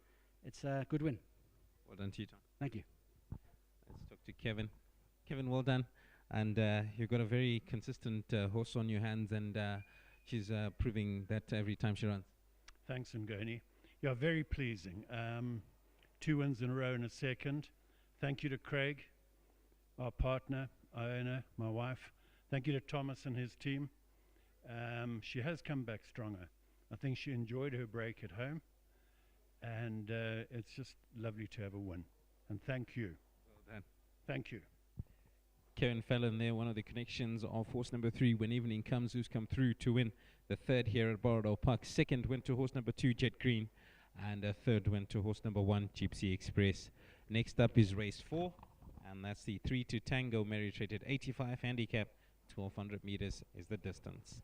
It's a good win. Well done to you, Tom. Thank you. Let's talk to Kevin. Kevin, well done. And you've got a very consistent horse on your hands, and she's proving that every time she runs. Thanks, Ngoni. Yeah, very pleasing. 2 wins in a row in a second. Thank you to Craig, our partner, our owner, my wife. Thank you to Thomas and his team. She has come back stronger. I think she enjoyed her break at home, and it's just lovely to have a win. And thank you. Well done. Thank you. Kevin Fallon there, one of the connections of horse number 3, When Evening Comes, who's come through to win the 3rd here at Borrowdale Park. 2nd went to horse number 2, Jet Green, and a 3rd went to horse number 1, Gypsy Express. Next up is race 4, and that's the 3 to Tango, merit rated 85, handicap 1200 meters is the distance.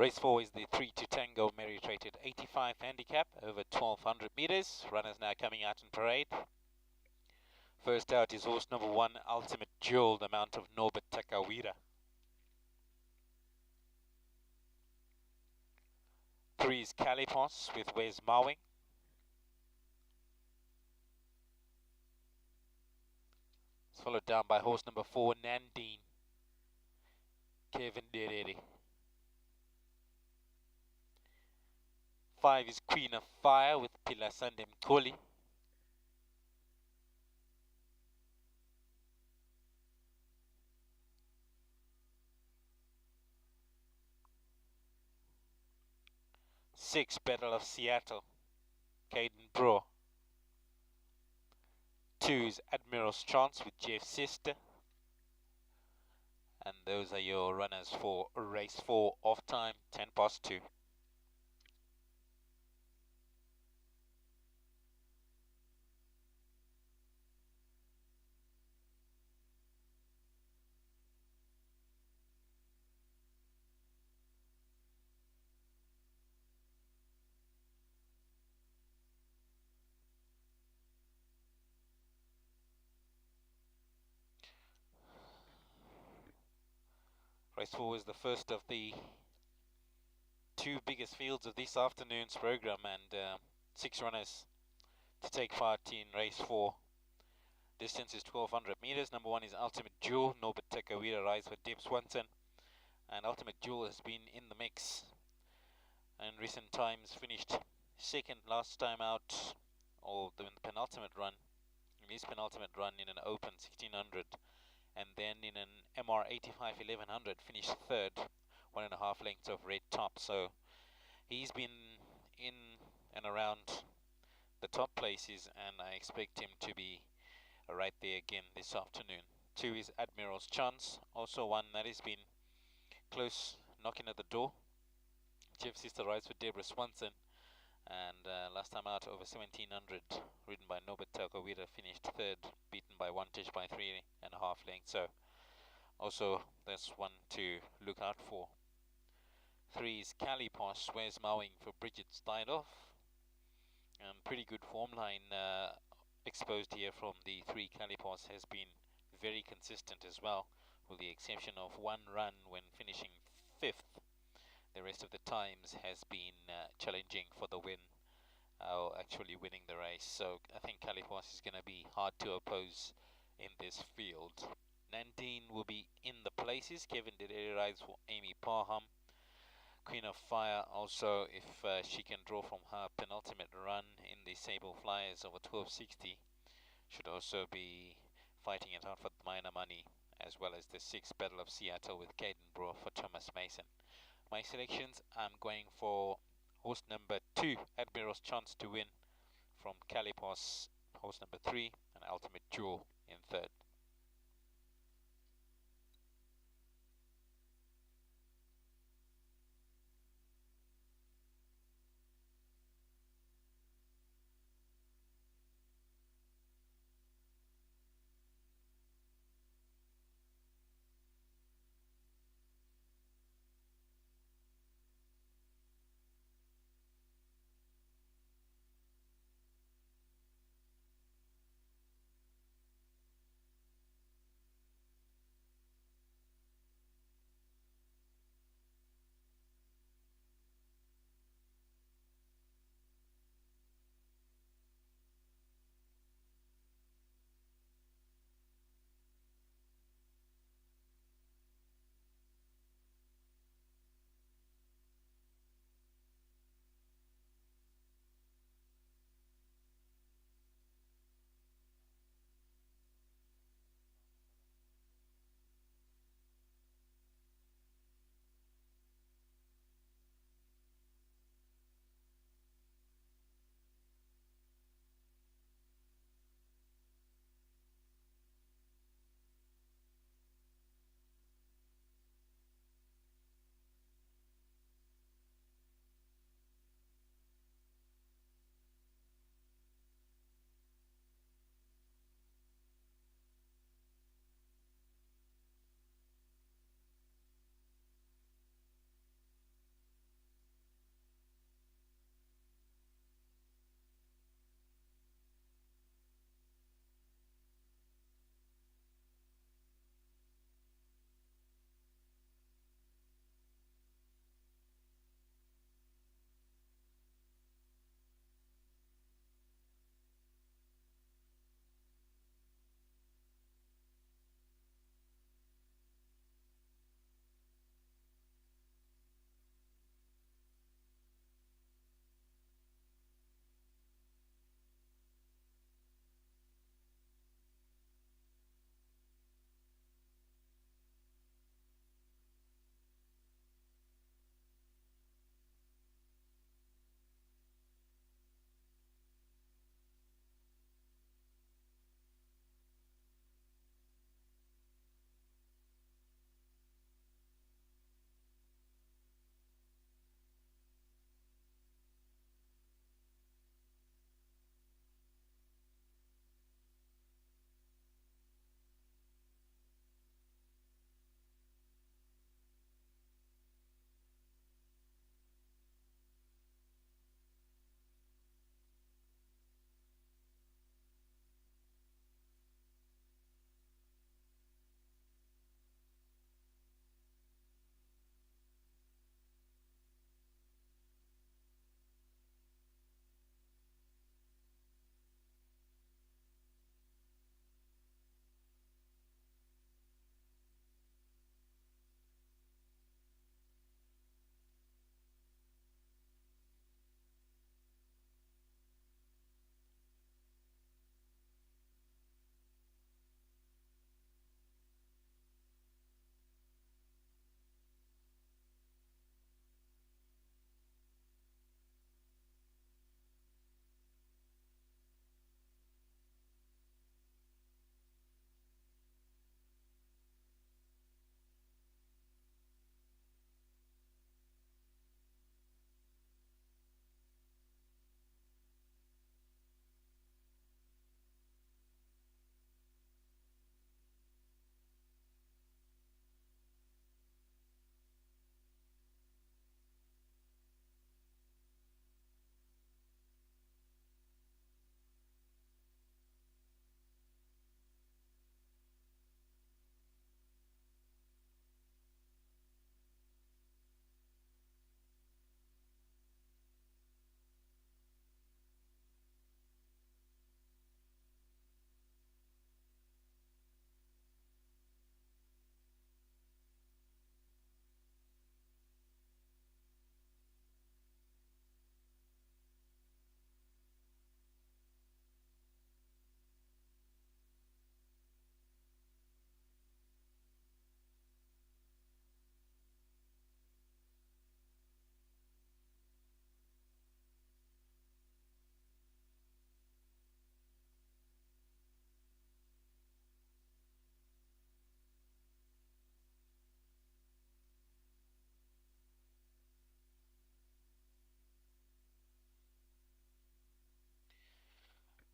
Race 4 is the 3 to Tango merit rated 85 handicap over 1200 meters. Runners now coming out in parade. First out is horse number 1, Ultimate Jewel, the mount of Norbert Takawira. 3 is Calipos with Wes Mowing. It's followed down by horse number 4, Nandine, Kevin Derere. 5 is Queen of Fire with Pilasande Mkoli. 6, Battle of Seattle, Caden Bro. 2 is Admiral's Chance with Jeff Sister. And those are your runners for race 4, off time 10 past 2. Race 4 is the first of the 2 biggest fields of this afternoon's program, and 6 runners to take part in race 4. Distance is 1200 meters. Number 1 is Ultimate Jewel. Norbert Takawira rides for Deb Swanson, and Ultimate Jewel has been in the mix in recent times. Finished second last time out, or the penultimate run, in his penultimate run in an Open 1600, and then in an MR 85 1100 finished third, 1.5 lengths of red top. So he's been in and around the top places, and I expect him to be right there again this afternoon. 2 is Admiral's Chance, also one that has been close, knocking at the door. Jeff Sister rides for Deborah Swanson, and last time out over 1700, ridden by Norbert Takawira, finished third, beaten by Wantage by 3.5 lengths. So also that's one to look out for. 3 is Calipos, Where's Mowing for Bridget Steinhoff. Pretty good form line exposed here from the 3. Calipos has been very consistent as well, with the exception of one run when finishing 5th. The rest of the times has been challenging for the win, or actually winning the race. So I think Calipos is going to be hard to oppose in this field. Nandine will be in the places. Kevin Dedere rides for Amy Parham. Queen of Fire also, if she can draw from her penultimate run in the Sable Flyers over 1260, should also be fighting it out for minor money, as well as the 6 Battle of Seattle with Caden Brewer for Thomas Mason. My selections, I'm going for horse number 2, Admiral's Chance to win, from Calipos, horse number 3, and Ultimate Jewel in third.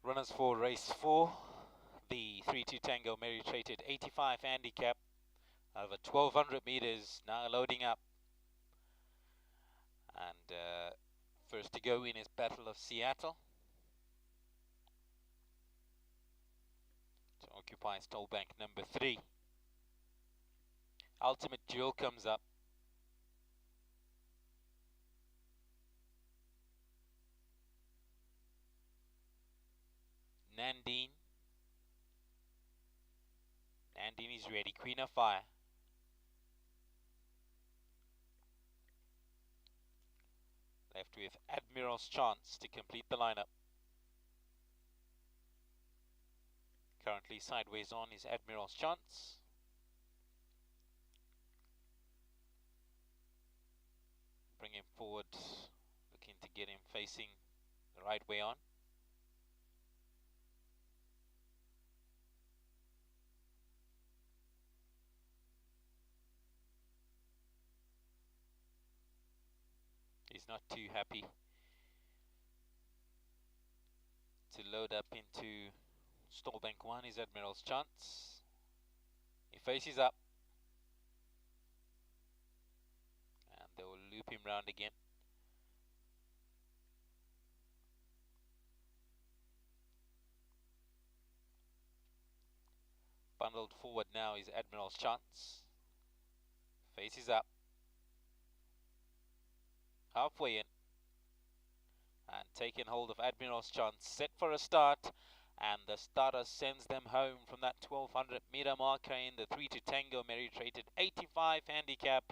Runners for race 4, the 3-2 Tango Mary Traded 85 handicap over 1200 meters, now loading up. And first to go in is Battle of Seattle. To occupy stall bank number 3. Ultimate Jewel comes up. Nandine. Nandine is ready. Queen of Fire. Left with Admiral's Chance to complete the lineup. Currently sideways on is Admiral's Chance. Bring him forward, looking to get him facing the right way on. He's not too happy to load up into stall bank 1 is Admiral's Chance. He faces up. And they will loop him round again. Bundled forward now is Admiral's Chance. Faces up. Halfway in. And taking hold of Admiral's Chance. Set for a start. And the starter sends them home from that 1200 meter marker in the 3-2 Tango Mary Traded 85 handicap.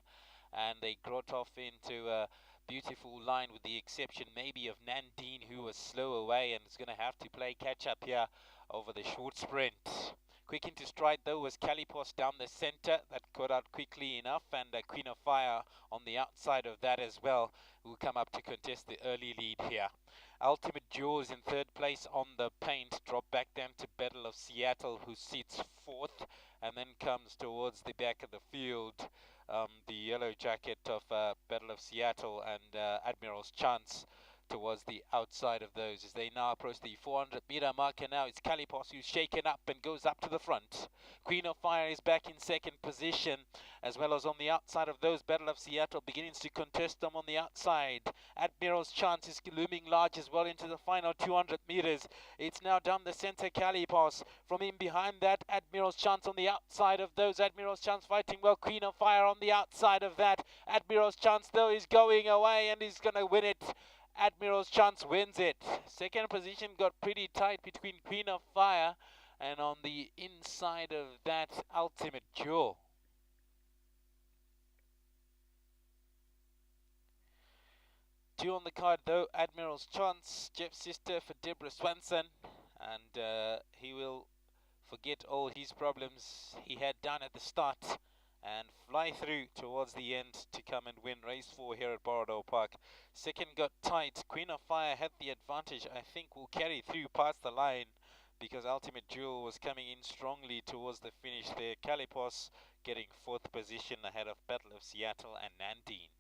And they got off into a beautiful line, with the exception maybe of Nandine, who was slow away and is going to have to play catch up here over the short sprint. Quick into stride though was Calipos down the center, that got out quickly enough, and Queen of Fire on the outside of that as well, who will come up to contest the early lead here. Ultimate Jaws in third place on the paint, drop back then to Battle of Seattle, who sits fourth, and then comes towards the back of the field the yellow jacket of Battle of Seattle and Admiral's Chance towards the outside of those. As they now approach the 400 meter marker, now it's Calipos who's shaken up and goes up to the front. Queen of Fire is back in second position, as well as on the outside of those. Battle of Seattle begins to contest them on the outside. Admiral's Chance is looming large as well into the final 200 meters. It's now down the center, Calipos. From in behind that, Admiral's Chance on the outside of those. Admiral's Chance fighting well. Queen of Fire on the outside of that. Admiral's Chance though is going away and is going to win it. Admiral's Chance wins it. Second position got pretty tight between Queen of Fire and on the inside of that, Ultimate Jewel. Two on the card though, Admiral's Chance, Jeff's sister for Deborah Swanson, and he will forget all his problems he had done at the start and fly through towards the end to come and win race 4 here at Borrowdale Park. Second got tight. Queen of Fire had the advantage. I think will carry through past the line because Ultimate Jewel was coming in strongly towards the finish there. Calipos getting fourth position ahead of Battle of Seattle and Nandine.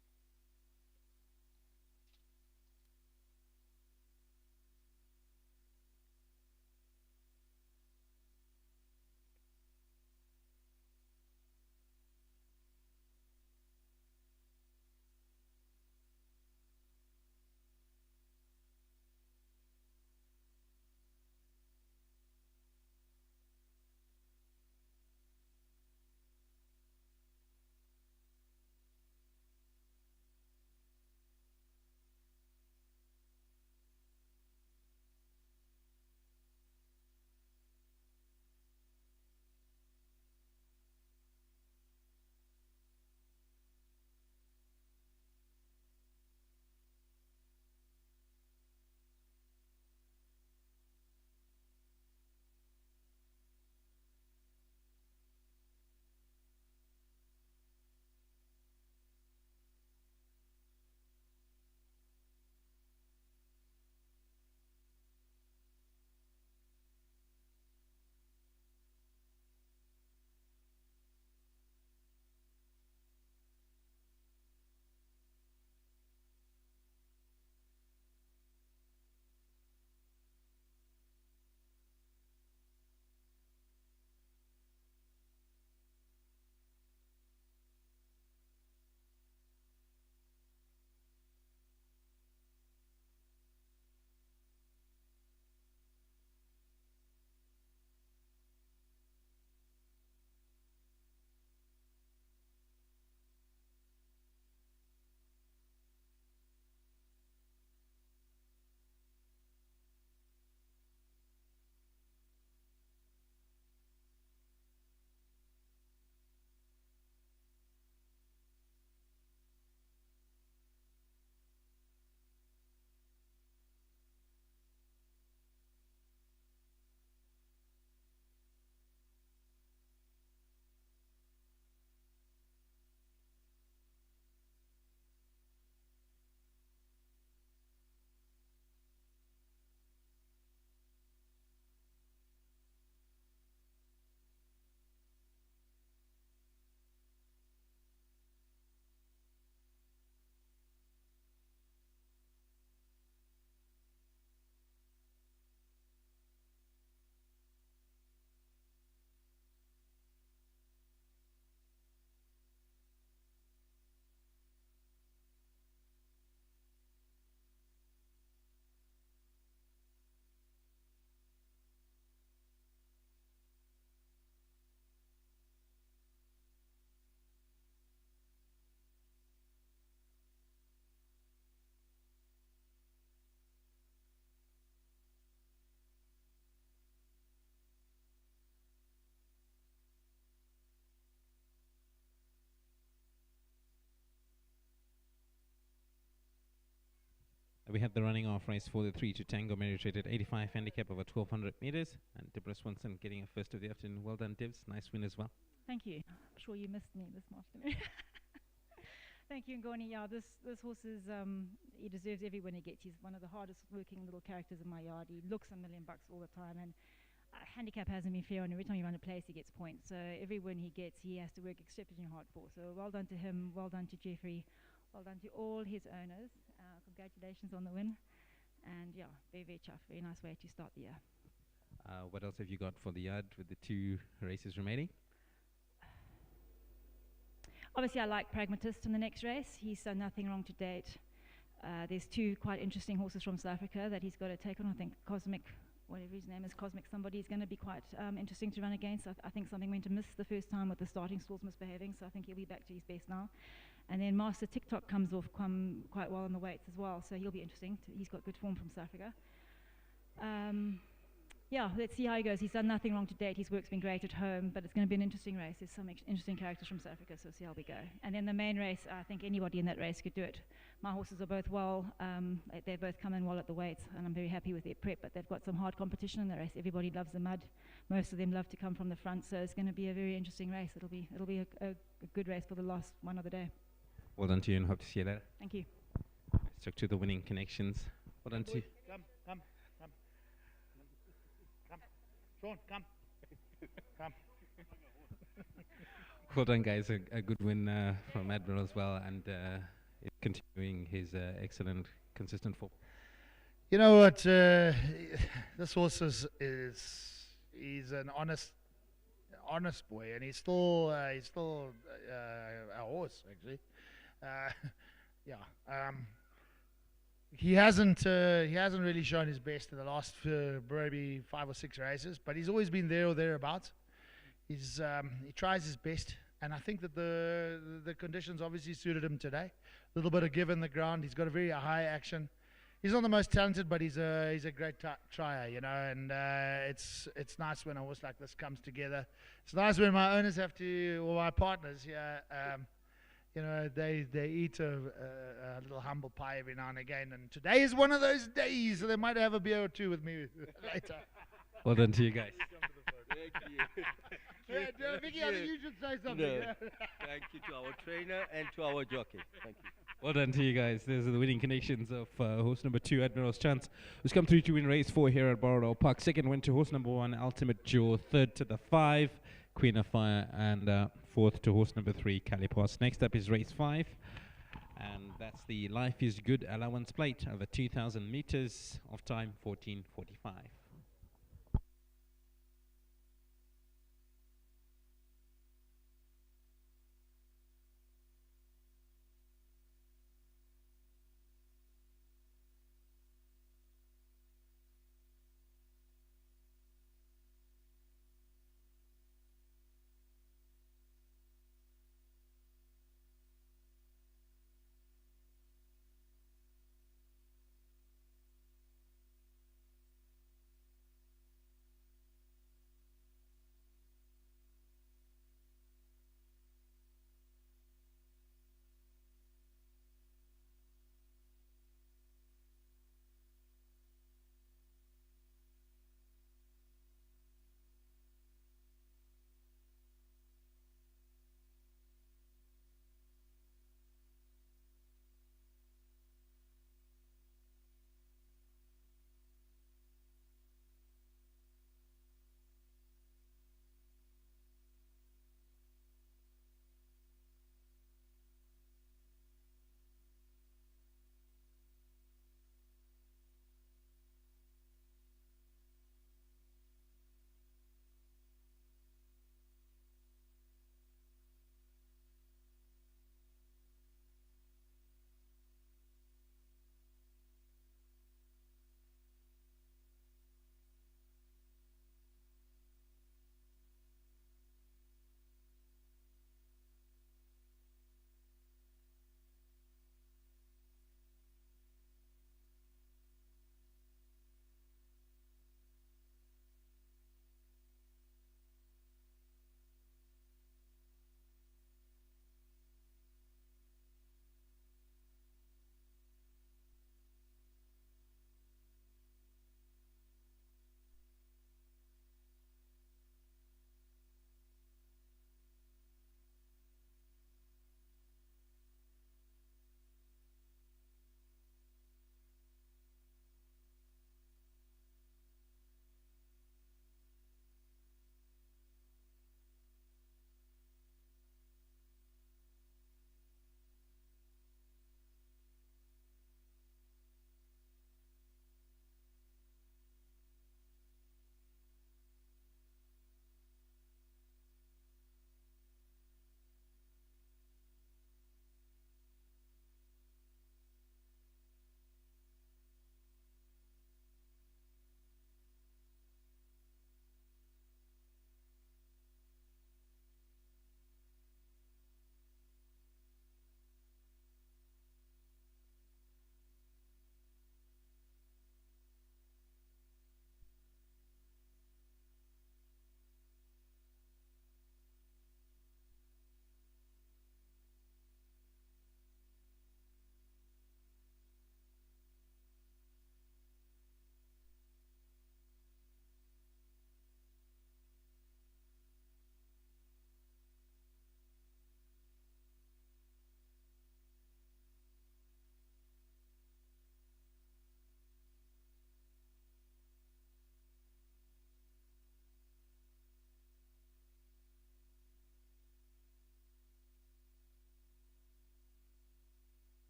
we had the running off race for the 3 to Tango Merit rated 85 handicap over 1200 meters, and Deborah Swanson getting a first of the afternoon. Well done, Debs. Nice win as well. Thank you. I'm sure you missed me this afternoon. Thank you, Ngoni. Yeah, this horse is, he deserves every win he gets. He's one of the hardest working little characters in my yard. He looks $1 million all the time, and handicap hasn't been fair on him. Every time you run a place, he gets points. So every win he gets, he has to work exceptionally hard for. So well done to him, well done to Jeffrey, well done to all his owners. Congratulations on the win. And yeah, very, very tough. Very nice way to start the year. What else have you got for the yard with the 2 races remaining? Obviously, I like Pragmatist in the next race. He's done nothing wrong to date. There's 2 quite interesting horses from South Africa that he's got to take on. I think Cosmic, whatever his name is, Cosmic somebody, is going to be quite interesting to run against. I think something went amiss the first time with the starting stalls misbehaving, so I think he'll be back to his best now. And then Master TikTok comes off quite well in the weights as well, so he'll be interesting. He's got good form from South Africa. Yeah, let's see how he goes. He's done nothing wrong to date. His work's been great at home, but it's going to be an interesting race. There's some interesting characters from South Africa, so see how we go. And then the main race, I think anybody in that race could do it. My horses are both well. They've both come in well at the weights, and I'm very happy with their prep, but they've got some hard competition in the race. Everybody loves the mud. Most of them love to come from the front, so it's going to be a very interesting race. It'll be a good race for the last one of the day. Well done to you, and hope to see you later. Thank you. Let's talk to the winning connections. Well done to you. Come. Sean, come. Come. Well done, guys. A good win from Admiral as well, and continuing his excellent, consistent form. You know what? This horse he's an honest boy, and he's still a horse actually. He hasn't really shown his best in the last maybe 5 or 6 races, but he's always been there or thereabouts. He tries his best, and I think that the conditions obviously suited him today. A little bit of give in the ground. He's got a very high action. He's not the most talented, but he's a great trier, you know. And it's nice when a horse like this comes together. It's nice when my owners have to, or my partners here. You know, they eat a little humble pie every now and again, and today is one of those days, so they might have a beer or 2 with me later. Well done to you guys. Thank you. Vicky, I think you should say something. No. Yeah. Thank you to our trainer and to our jockey. Thank you. Well done to you guys. Those are the winning connections of horse number 2, Admiral's Chance, who's come through to win race 4 here at Borrowdale Park. Second went to horse number 1, Ultimate Jewel. Third to the 5, Queen of Fire, and fourth to horse number 3, Calipos. Next up is race 5, and that's the Life is Good allowance plate over 2,000 meters of time 14:45.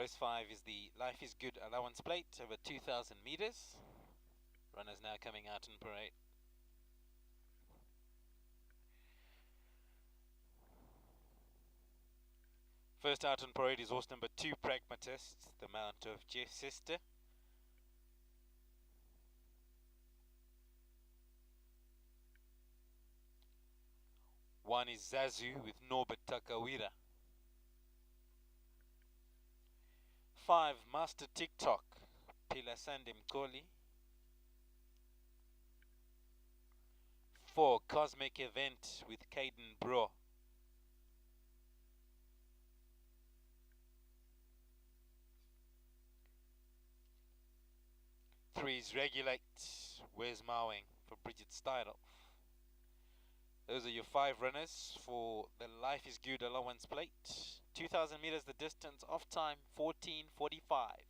Race 5 is the Life is Good allowance plate over 2,000 meters. Runners now coming out in parade. First out on parade is horse number 2, Pragmatist, the mount of Jeff's sister. One is Zazu with Norbert Takawira. 5, Master TikTok, Pilasande Mkoli. 4, Cosmic Event with Caden Bro. 3 is Regulate, Where's Mowing for Bridget Steidel. Those are your 5 runners for the Life is Good allowance plate. 2,000 meters the distance, off time 14:45.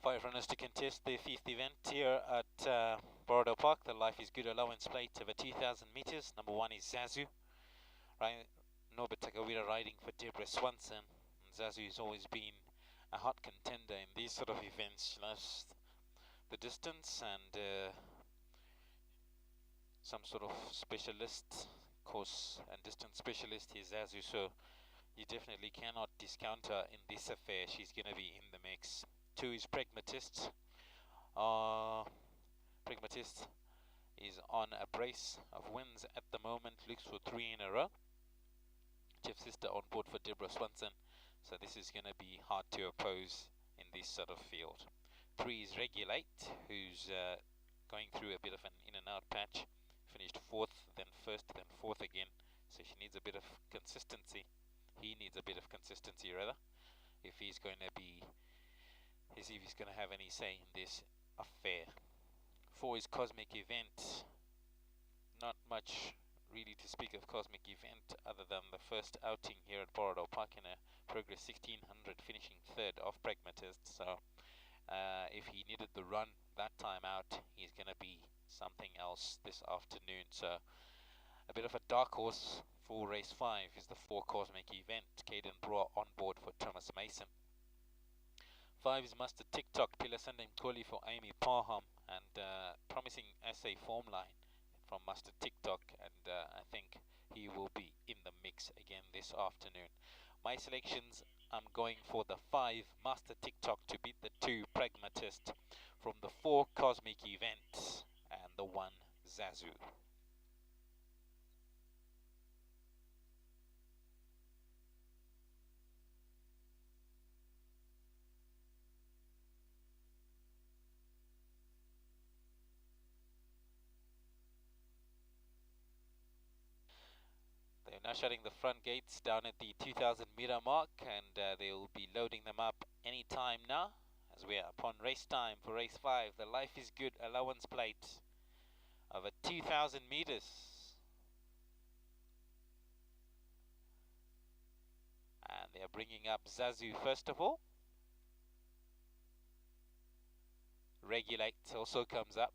Five runners to contest their 5th event here at Borrowdale Park, the Life is Good allowance plate over 2,000 meters. Number 1 is Zazu. Norbert Takawira riding for Deborah Swanson. And Zazu has always been a hot contender in these sort of events. She loves the distance and some sort of specialist course and distance specialist is Zazu, so you definitely cannot discount her in this affair. She's going to be in the mix. 2 is Pragmatist. Pragmatist is on a brace of wins at the moment, looks for 3 in a row. Jeff's sister on board for Deborah Swanson, so this is going to be hard to oppose in this sort of field. 3 is Regulate, who's going through a bit of an in and out patch. Finished 4th, then 1st, then 4th again, so she needs a bit of consistency. He needs a bit of consistency rather, if he's going to be, if he's going to have any say in this affair. 4 is Cosmic Event. Not much really to speak of Cosmic Event other than the first outing here at Borrowdale Park in a Progress 1600, finishing 3rd off Pragmatist. So if he needed the run that time out, he's going to be something else this afternoon. So a bit of a dark horse for race 5 is the 4 Cosmic Event. Caden Brewer on board for Thomas Mason. 5 is Master TikTok, Pilasande Mkoli for Amy Parham, and promising essay form line from Master TikTok, and I think he will be in the mix again this afternoon. My selections, I'm going for the 5 Master TikTok to beat the 2 Pragmatist, from the 4 Cosmic Event and the 1 Zazu. now shutting the front gates down at the 2,000 meter mark, and they will be loading them up any time now, as we are upon race time for race 5, the Life is Good allowance plate over 2,000 meters. And they are bringing up Zazu first of all. Regulate also comes up.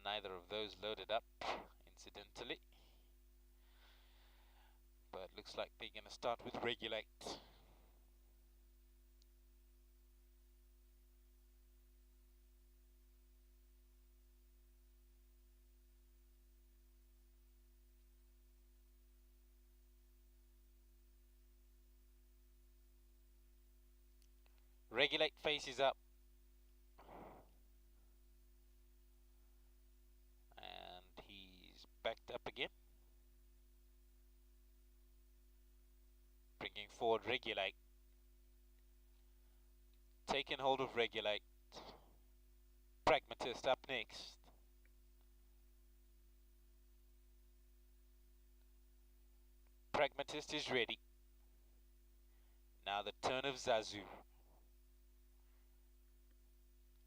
Neither of those loaded up, incidentally. But looks like they're going to start with Regulate. Regulate faces up. And he's backed up again. Bringing forward Regulate. Taking hold of Regulate. Pragmatist up next. Pragmatist is ready. Now the turn of Zazu.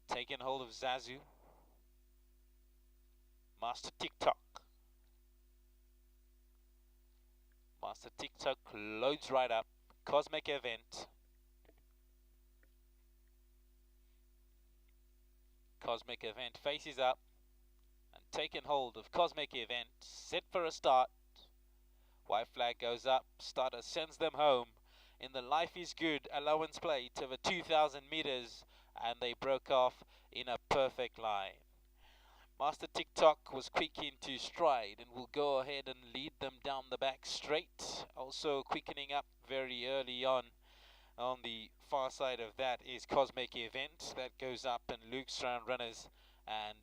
Taking hold of Zazu. Master TikTok. Master TikTok loads right up. Cosmic Event. Cosmic Event faces up and taking hold of Cosmic Event. Set for a start. White flag goes up. Starter sends them home in the Life is Good allowance plate over 2,000 meters, and they broke off in a perfect line. Master TikTok was quick into stride and will go ahead and lead them down the back straight. Also quickening up very early on the far side of that is Cosmic Event. That goes up and loops around runners and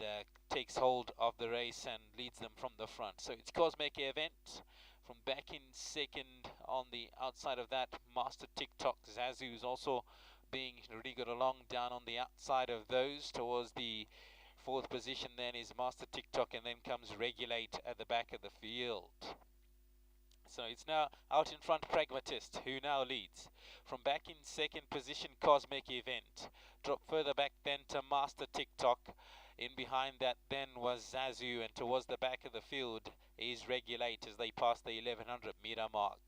takes hold of the race and leads them from the front. So it's Cosmic Event. From back in second on the outside of that, Master TikTok. Zazu is also being really good along down on the outside of those. Towards the fourth position then is Master TikTok, and then comes Regulate at the back of the field. So it's now out in front Pragmatist, who now leads. From back in second position, Cosmic Event. Drop further back then to Master TikTok. In behind that then was Zazu, and towards the back of the field is Regulate as they pass the 1100 meter mark.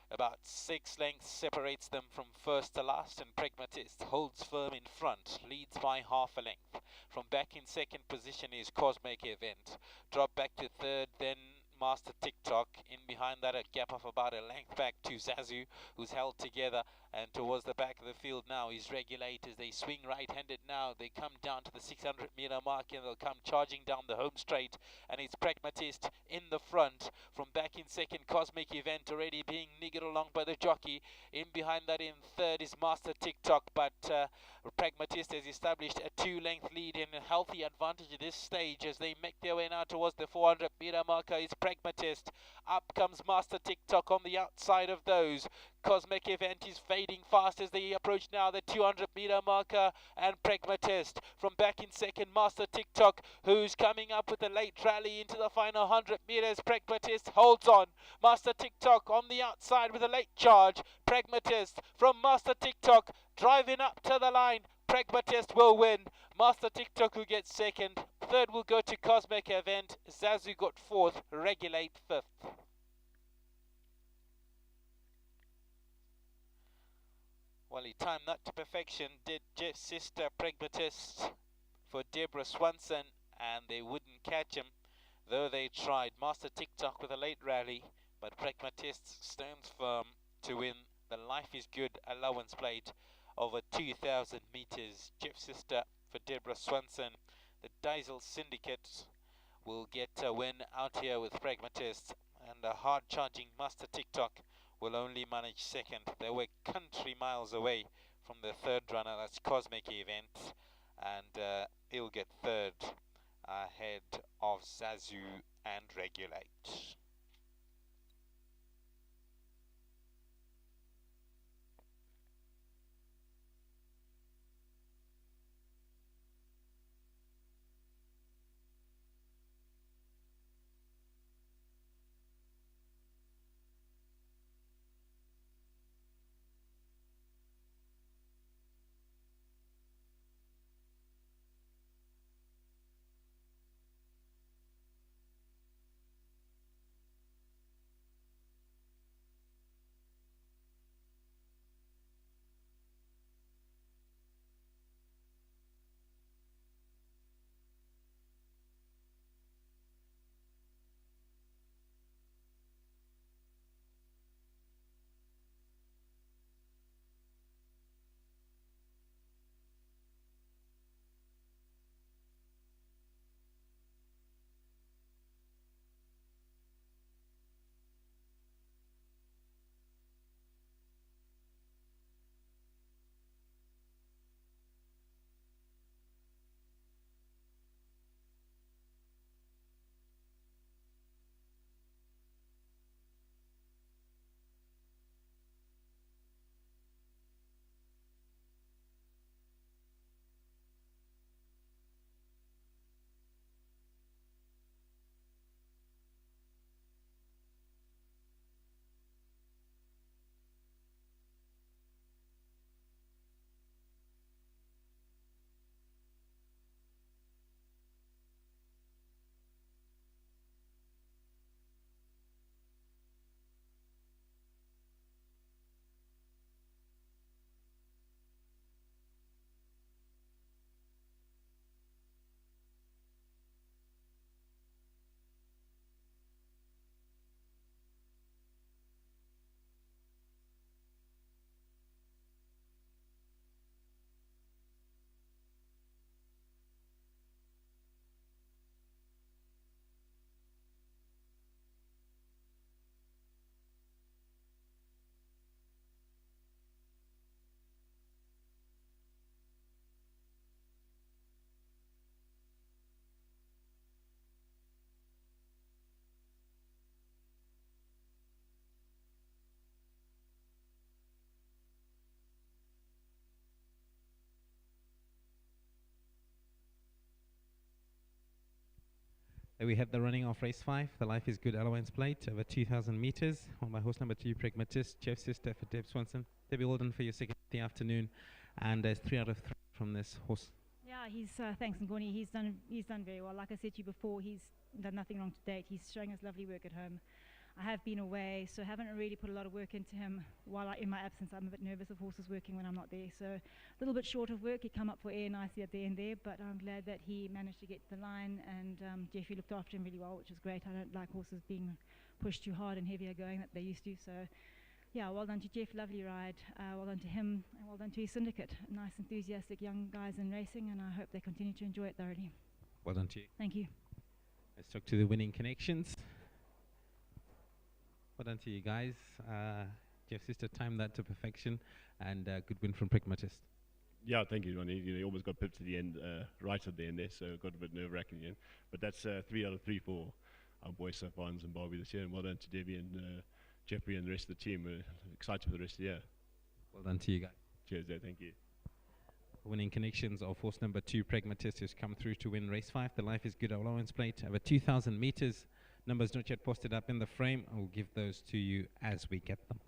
About 6 lengths separates them from first to last, and Pragmatist holds firm in front, leads by half a length. From back in second position is Cosmic Event. Drop back to third, then Master TikTok. In behind that, a gap of about a length back to Zazu, who's held together, and towards the back of the field now is Regulate as they swing right-handed now. They come down to the 600 meter mark and they'll come charging down the home straight, and it's Pragmatist in the front. From back in second, Cosmic Event already being niggered along by the jockey. In behind that in third is Master TikTok, but Pragmatist has established a 2-length lead and a healthy advantage at this stage as they make their way now towards the 400 meter marker. Is Pragmatist. Up comes Master TikTok on the outside of those. Cosmic Event is fading fast as they approach now the 200 meter marker, and Pragmatist from back in second, Master TikTok, who's coming up with a late rally into the final 100 meters. Pragmatist holds on. Master TikTok on the outside with a late charge. Pragmatist from Master TikTok driving up to the line. Pragmatist will win. Master TikTok who gets second. Third will go to Cosmic Event. Zazu got fourth. Regulate fifth. Well, he timed that to perfection, did Jeff's sister Pragmatist for Deborah Swanson, and they wouldn't catch him, though they tried. Master TikTok with a late rally, but Pragmatist stands firm to win the Life is Good allowance plate over 2,000 meters. Jeff's sister for Deborah Swanson. The Diesel Syndicate will get a win out here with Pragmatist, and a hard-charging Master TikTok will only manage second. They were country miles away from the third runner, that's Cosmic Event, and he'll get third ahead of Zazu and Regulate. We had the running of race 5, the Life is Good allowance plate, over 2,000 meters, won by horse number 2, Pragmatist, Jeff Sister for Deb Swanson. Debbie Walden for your second of the afternoon, and there's 3 out of 3 from this horse. Yeah, he's thanks, Ngoni. He's done very well. Like I said to you before, he's done nothing wrong to date. He's showing us lovely work at home. I have been away, so haven't really put a lot of work into him while in my absence. I'm a bit nervous of horses working when I'm not there, so a little bit short of work. He come up for air nicely at the end there, but I'm glad that he managed to get the line, and Jeffrey looked after him really well, which is great. I don't like horses being pushed too hard and heavier going that they used to, so yeah, well done to Jeff, lovely ride. Well done to him, and well done to his syndicate. Nice, enthusiastic young guys in racing, and I hope they continue to enjoy it thoroughly. Well done to you. Thank you. Let's talk to the winning connections. Well done to you guys. Jeff Sister timed that to perfection, and good win from Pragmatist. Yeah, thank you, Ronnie. You almost got pipped to the end, right at the end there, so got a bit nerve-wracking again. But that's 3 out of 3 for our boys so far in Zimbabwe this year, and well done to Debbie and Jeffrey and the rest of the team. We're excited for the rest of the year. Well done to you guys. Cheers there, thank you. Winning connections of horse number 2, Pragmatist, who's come through to win race 5. The Life is Good allowance plate over 2,000 meters. Numbers not yet posted up in the frame. I will give those to you as we get them.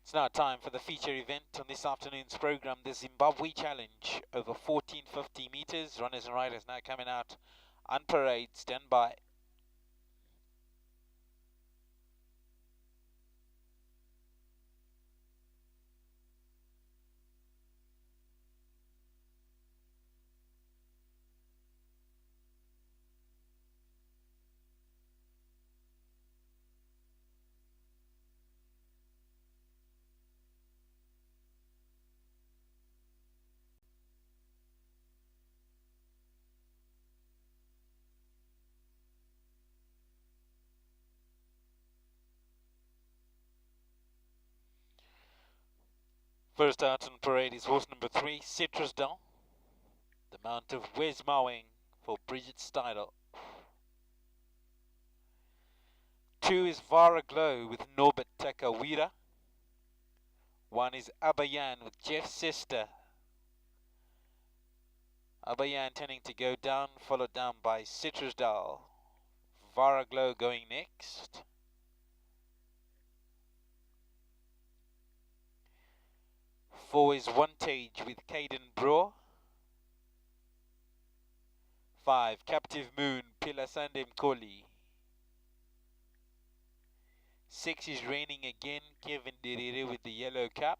It's now time for the feature event on this afternoon's program, the Zimbabwe Challenge over 1450 meters. Runners and riders now coming out on parade. Stand by. First out on parade is horse number 3, Citrus Doll. The mount of Wes Mowing for Bridget Steidel. 2 is Vara Glow with Norbert Takawira. 1 is Abayan with Jeff Sister. Abayan tending to go down, followed down by Citrus Doll. Vara Glow going next. 4 is Wantage with Caden Braw. 5, Captive Moon, Pilasande Mkoli. 6 is Raining Again, Kevin Derere with the yellow cap.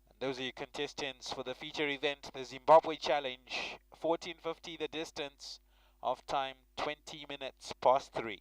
And those are your contestants for the feature event, the Zimbabwe Challenge. 1450 the distance, off time 20 minutes past 3.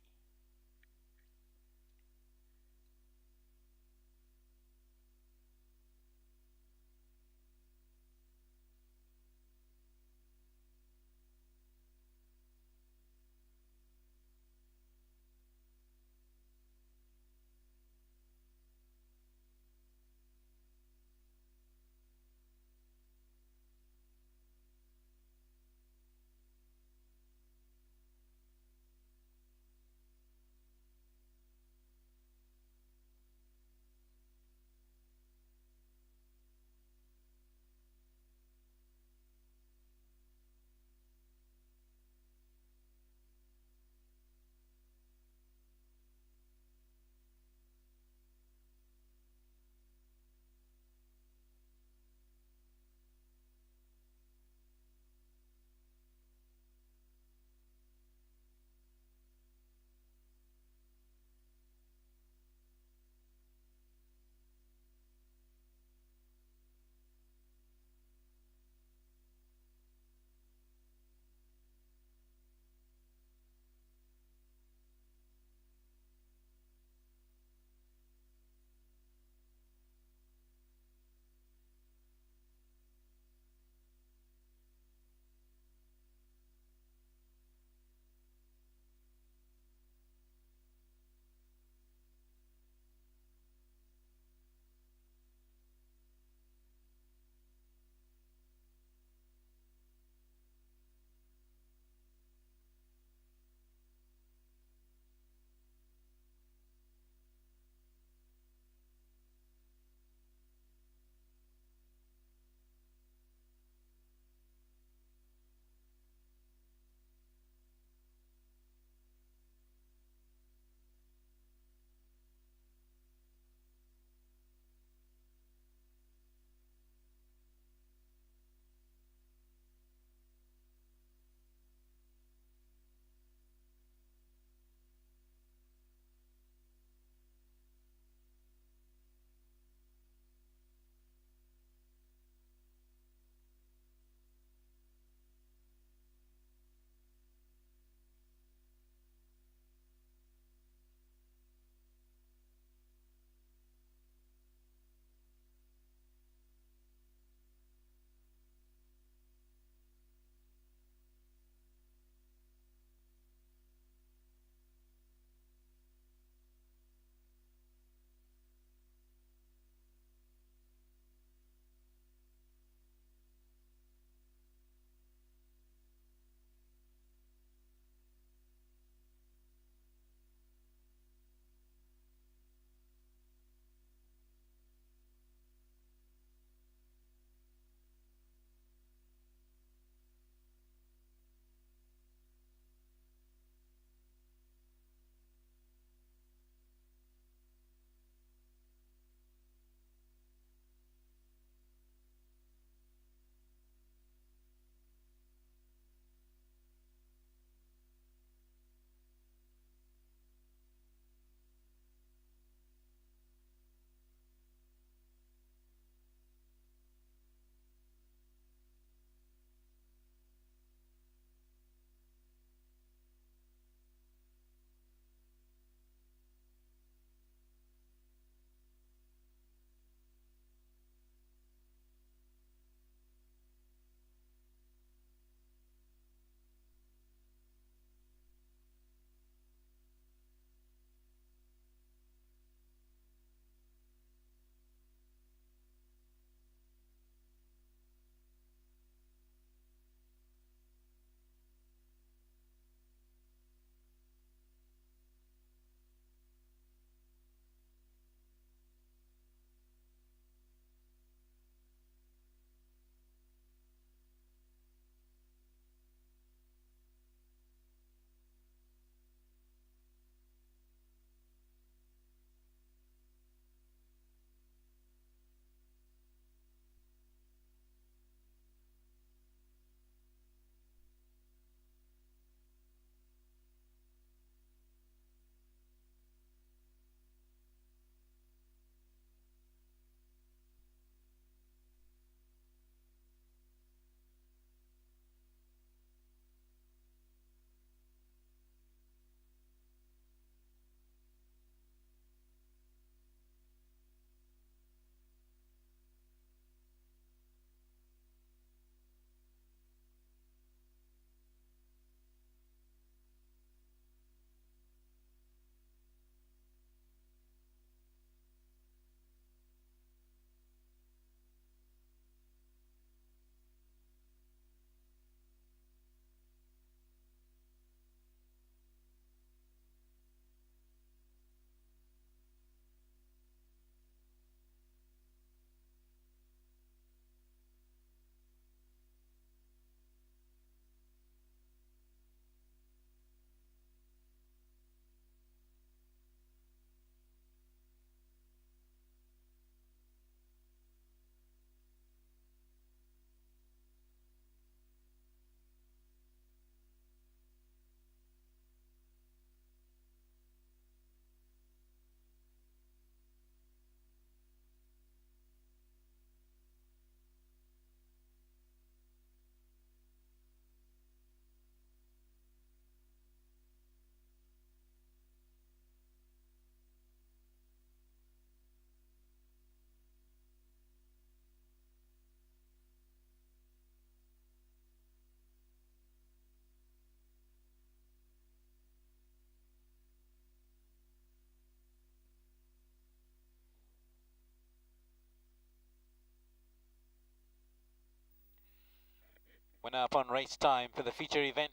We're now upon race time for the feature event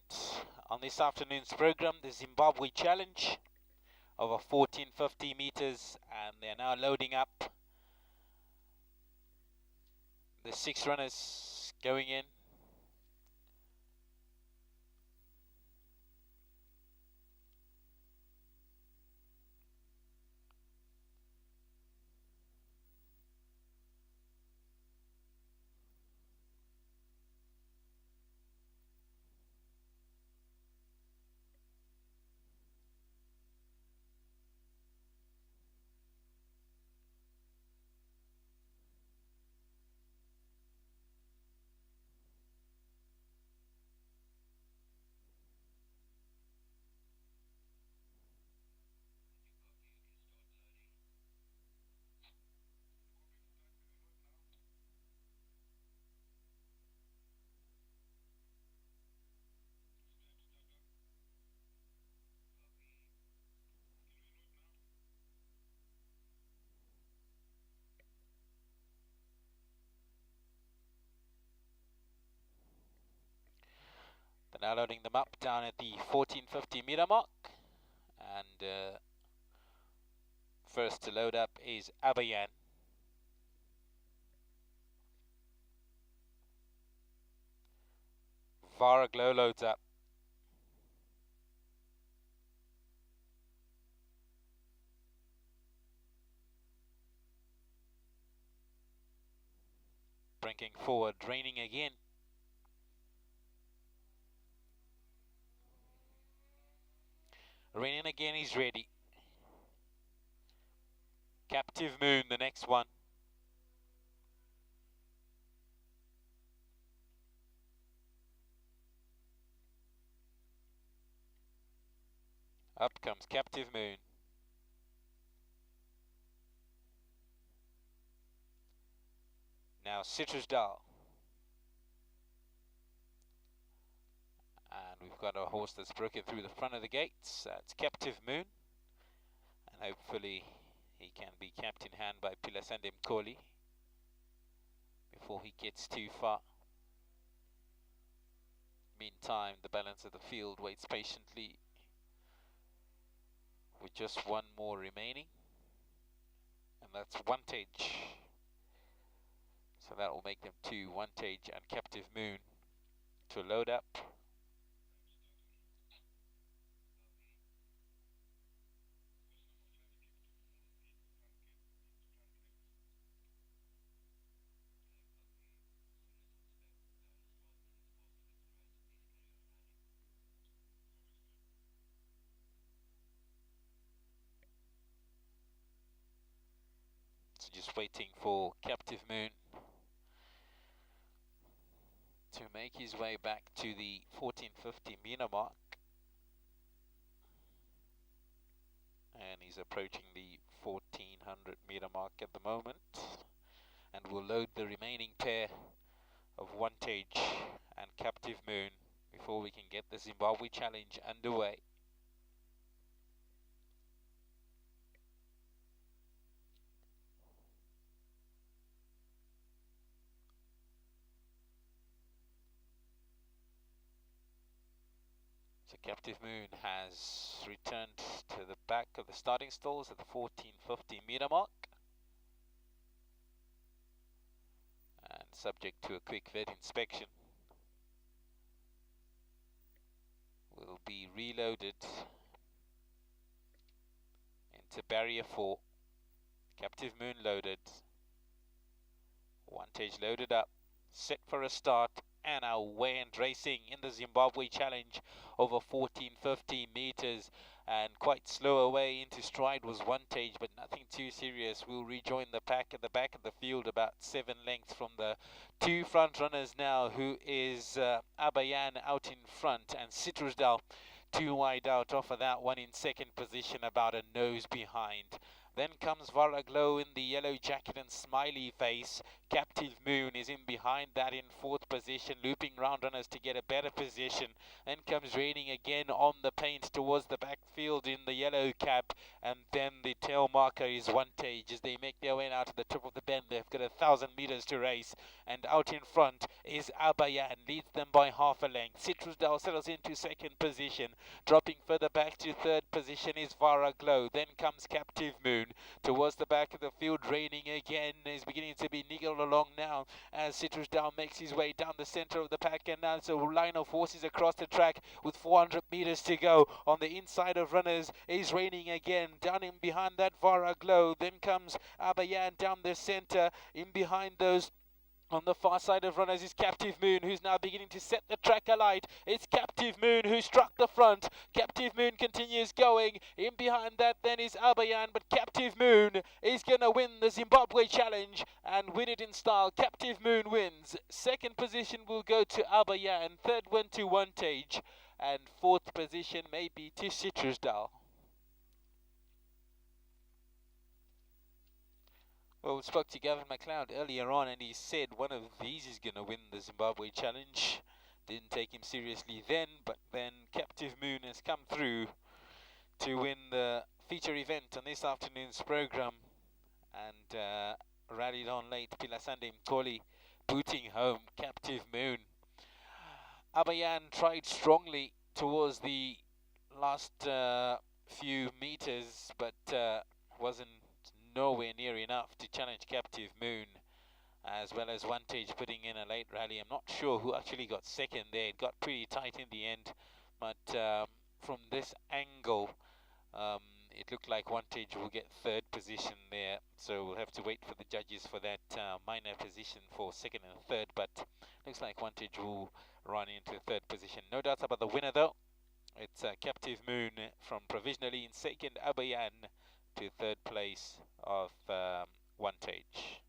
on this afternoon's program, the Zimbabwe Challenge, over 1450 meters, and they're now loading up. The 6 runners going in. They're now loading them up down at the 1450 meter mark, and first to load up is Abayan. Varaglow loads up. Bringing forward, draining again. Raining again, he's ready. Captive Moon, the next one. Up comes Captive Moon. Now Citrusdal. And we've got a horse that's broken through the front of the gates. It's Captive Moon. And hopefully he can be kept in hand by Pilasande Mkoli before he gets too far. Meantime, the balance of the field waits patiently with just one more remaining. And that's Wantage. So that will make them two, Wantage and Captive Moon, to load up. So just waiting for Captive Moon to make his way back to the 1450 meter mark. And he's approaching the 1400 meter mark at the moment. And we'll load the remaining pair of Wantage and Captive Moon before we can get the Zimbabwe Challenge underway. So Captive Moon has returned to the back of the starting stalls at the 1450 meter mark. And subject to a quick vet inspection, will be reloaded into barrier 4. Captive Moon loaded. Wantage loaded up. Set for a start. And away and racing in the Zimbabwe Challenge over 1450 meters. And quite slow away into stride was Wantage, but nothing too serious. We'll rejoin the pack at the back of the field, about 7 lengths from the two front runners now, who is Abayan out in front and Citrusdal 2 wide out off of that one in second position, about a nose behind. Then comes Varaglow in the yellow jacket and smiley face. Captive Moon is in behind that in fourth position, looping round runners to get a better position. Then comes Raining again on the paint towards the backfield in the yellow cap, and then the tail marker is Wantage as they make their way out to the top of the bend. They've got 1,000 meters to race, and out in front is Abayan, leads them by half a length. Citrusdal settles into second position. Dropping further back to third position is Vara Glow. Then comes Captive Moon towards the back of the field. Raining again is beginning to be niggled along now as Citrusdal makes his way down the center of the pack, and now it's a line of horses across the track with 400 meters to go. On the inside of runners is Raining again. Down in behind that Vara Glow. Then comes Abayan down the center. In behind those on the far side of runners is Captive Moon, who's now beginning to set the track alight. It's Captive Moon who struck the front. Captive Moon continues going. In behind that then is Abayan, but Captive Moon is going to win the Zimbabwe Challenge and win it in style. Captive Moon wins. Second position will go to Abayan, third one to Wantage, and fourth position maybe to Citrusdal. Well, we spoke to Gavin McLeod earlier on, and he said one of these is going to win the Zimbabwe Challenge. Didn't take him seriously then, but then Captive Moon has come through to win the feature event on this afternoon's program, and rallied on late. Pilasande Mtoli booting home Captive Moon. Abayan tried strongly towards the last few meters, but wasn't nowhere near enough to challenge Captive Moon, as well as Wantage putting in a late rally. I'm not sure who actually got second there. It got pretty tight in the end, but from this angle it looked like Wantage will get third position there, so we'll have to wait for the judges for that minor position for second and third, but looks like Wantage will run into third position. No doubts about the winner though. It's Captive Moon from provisionally in second, Abayan to third place of Wantage.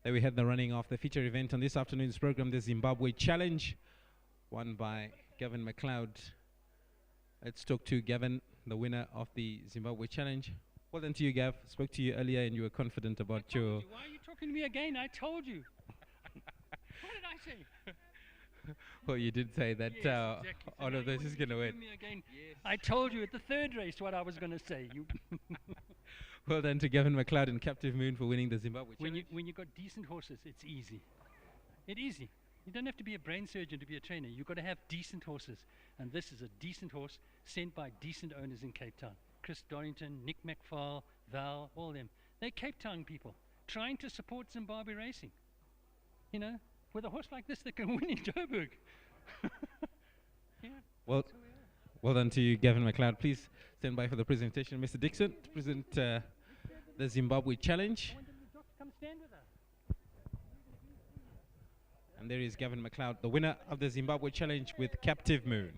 There we had the running of the feature event on this afternoon's program, the Zimbabwe Challenge, won by Gavin McLeod. Let's talk to Gavin, the winner of the Zimbabwe Challenge. Well done to you, Gav. Spoke to you earlier and you were confident about your... Why are you talking to me again? I told you. What did I say? Well, you did say that Yes, exactly. So all now of you this want is to going to give win. me again. I told you at the third race what I was going to say. You Well done to Gavin McLeod and Captive Moon for winning the Zimbabwe when Challenge. you got decent horses, it's easy. It's easy. You don't have to be a brain surgeon to be a trainer. You've got to have decent horses. And this is a decent horse sent by decent owners in Cape Town. Chris Dorrington, Nick McFarl, Val, all them. They're Cape Town people trying to support Zimbabwe racing. You know, with a horse like this that can win in Joburg. Yeah. Well, that's who we are. well done to you, Gavin McLeod. Please stand by for the presentation, Mr. Dixon, to present the Zimbabwe Challenge. I want them to come stand with us. And there is Gavin McLeod, the winner of the Zimbabwe Challenge with Captive Moon.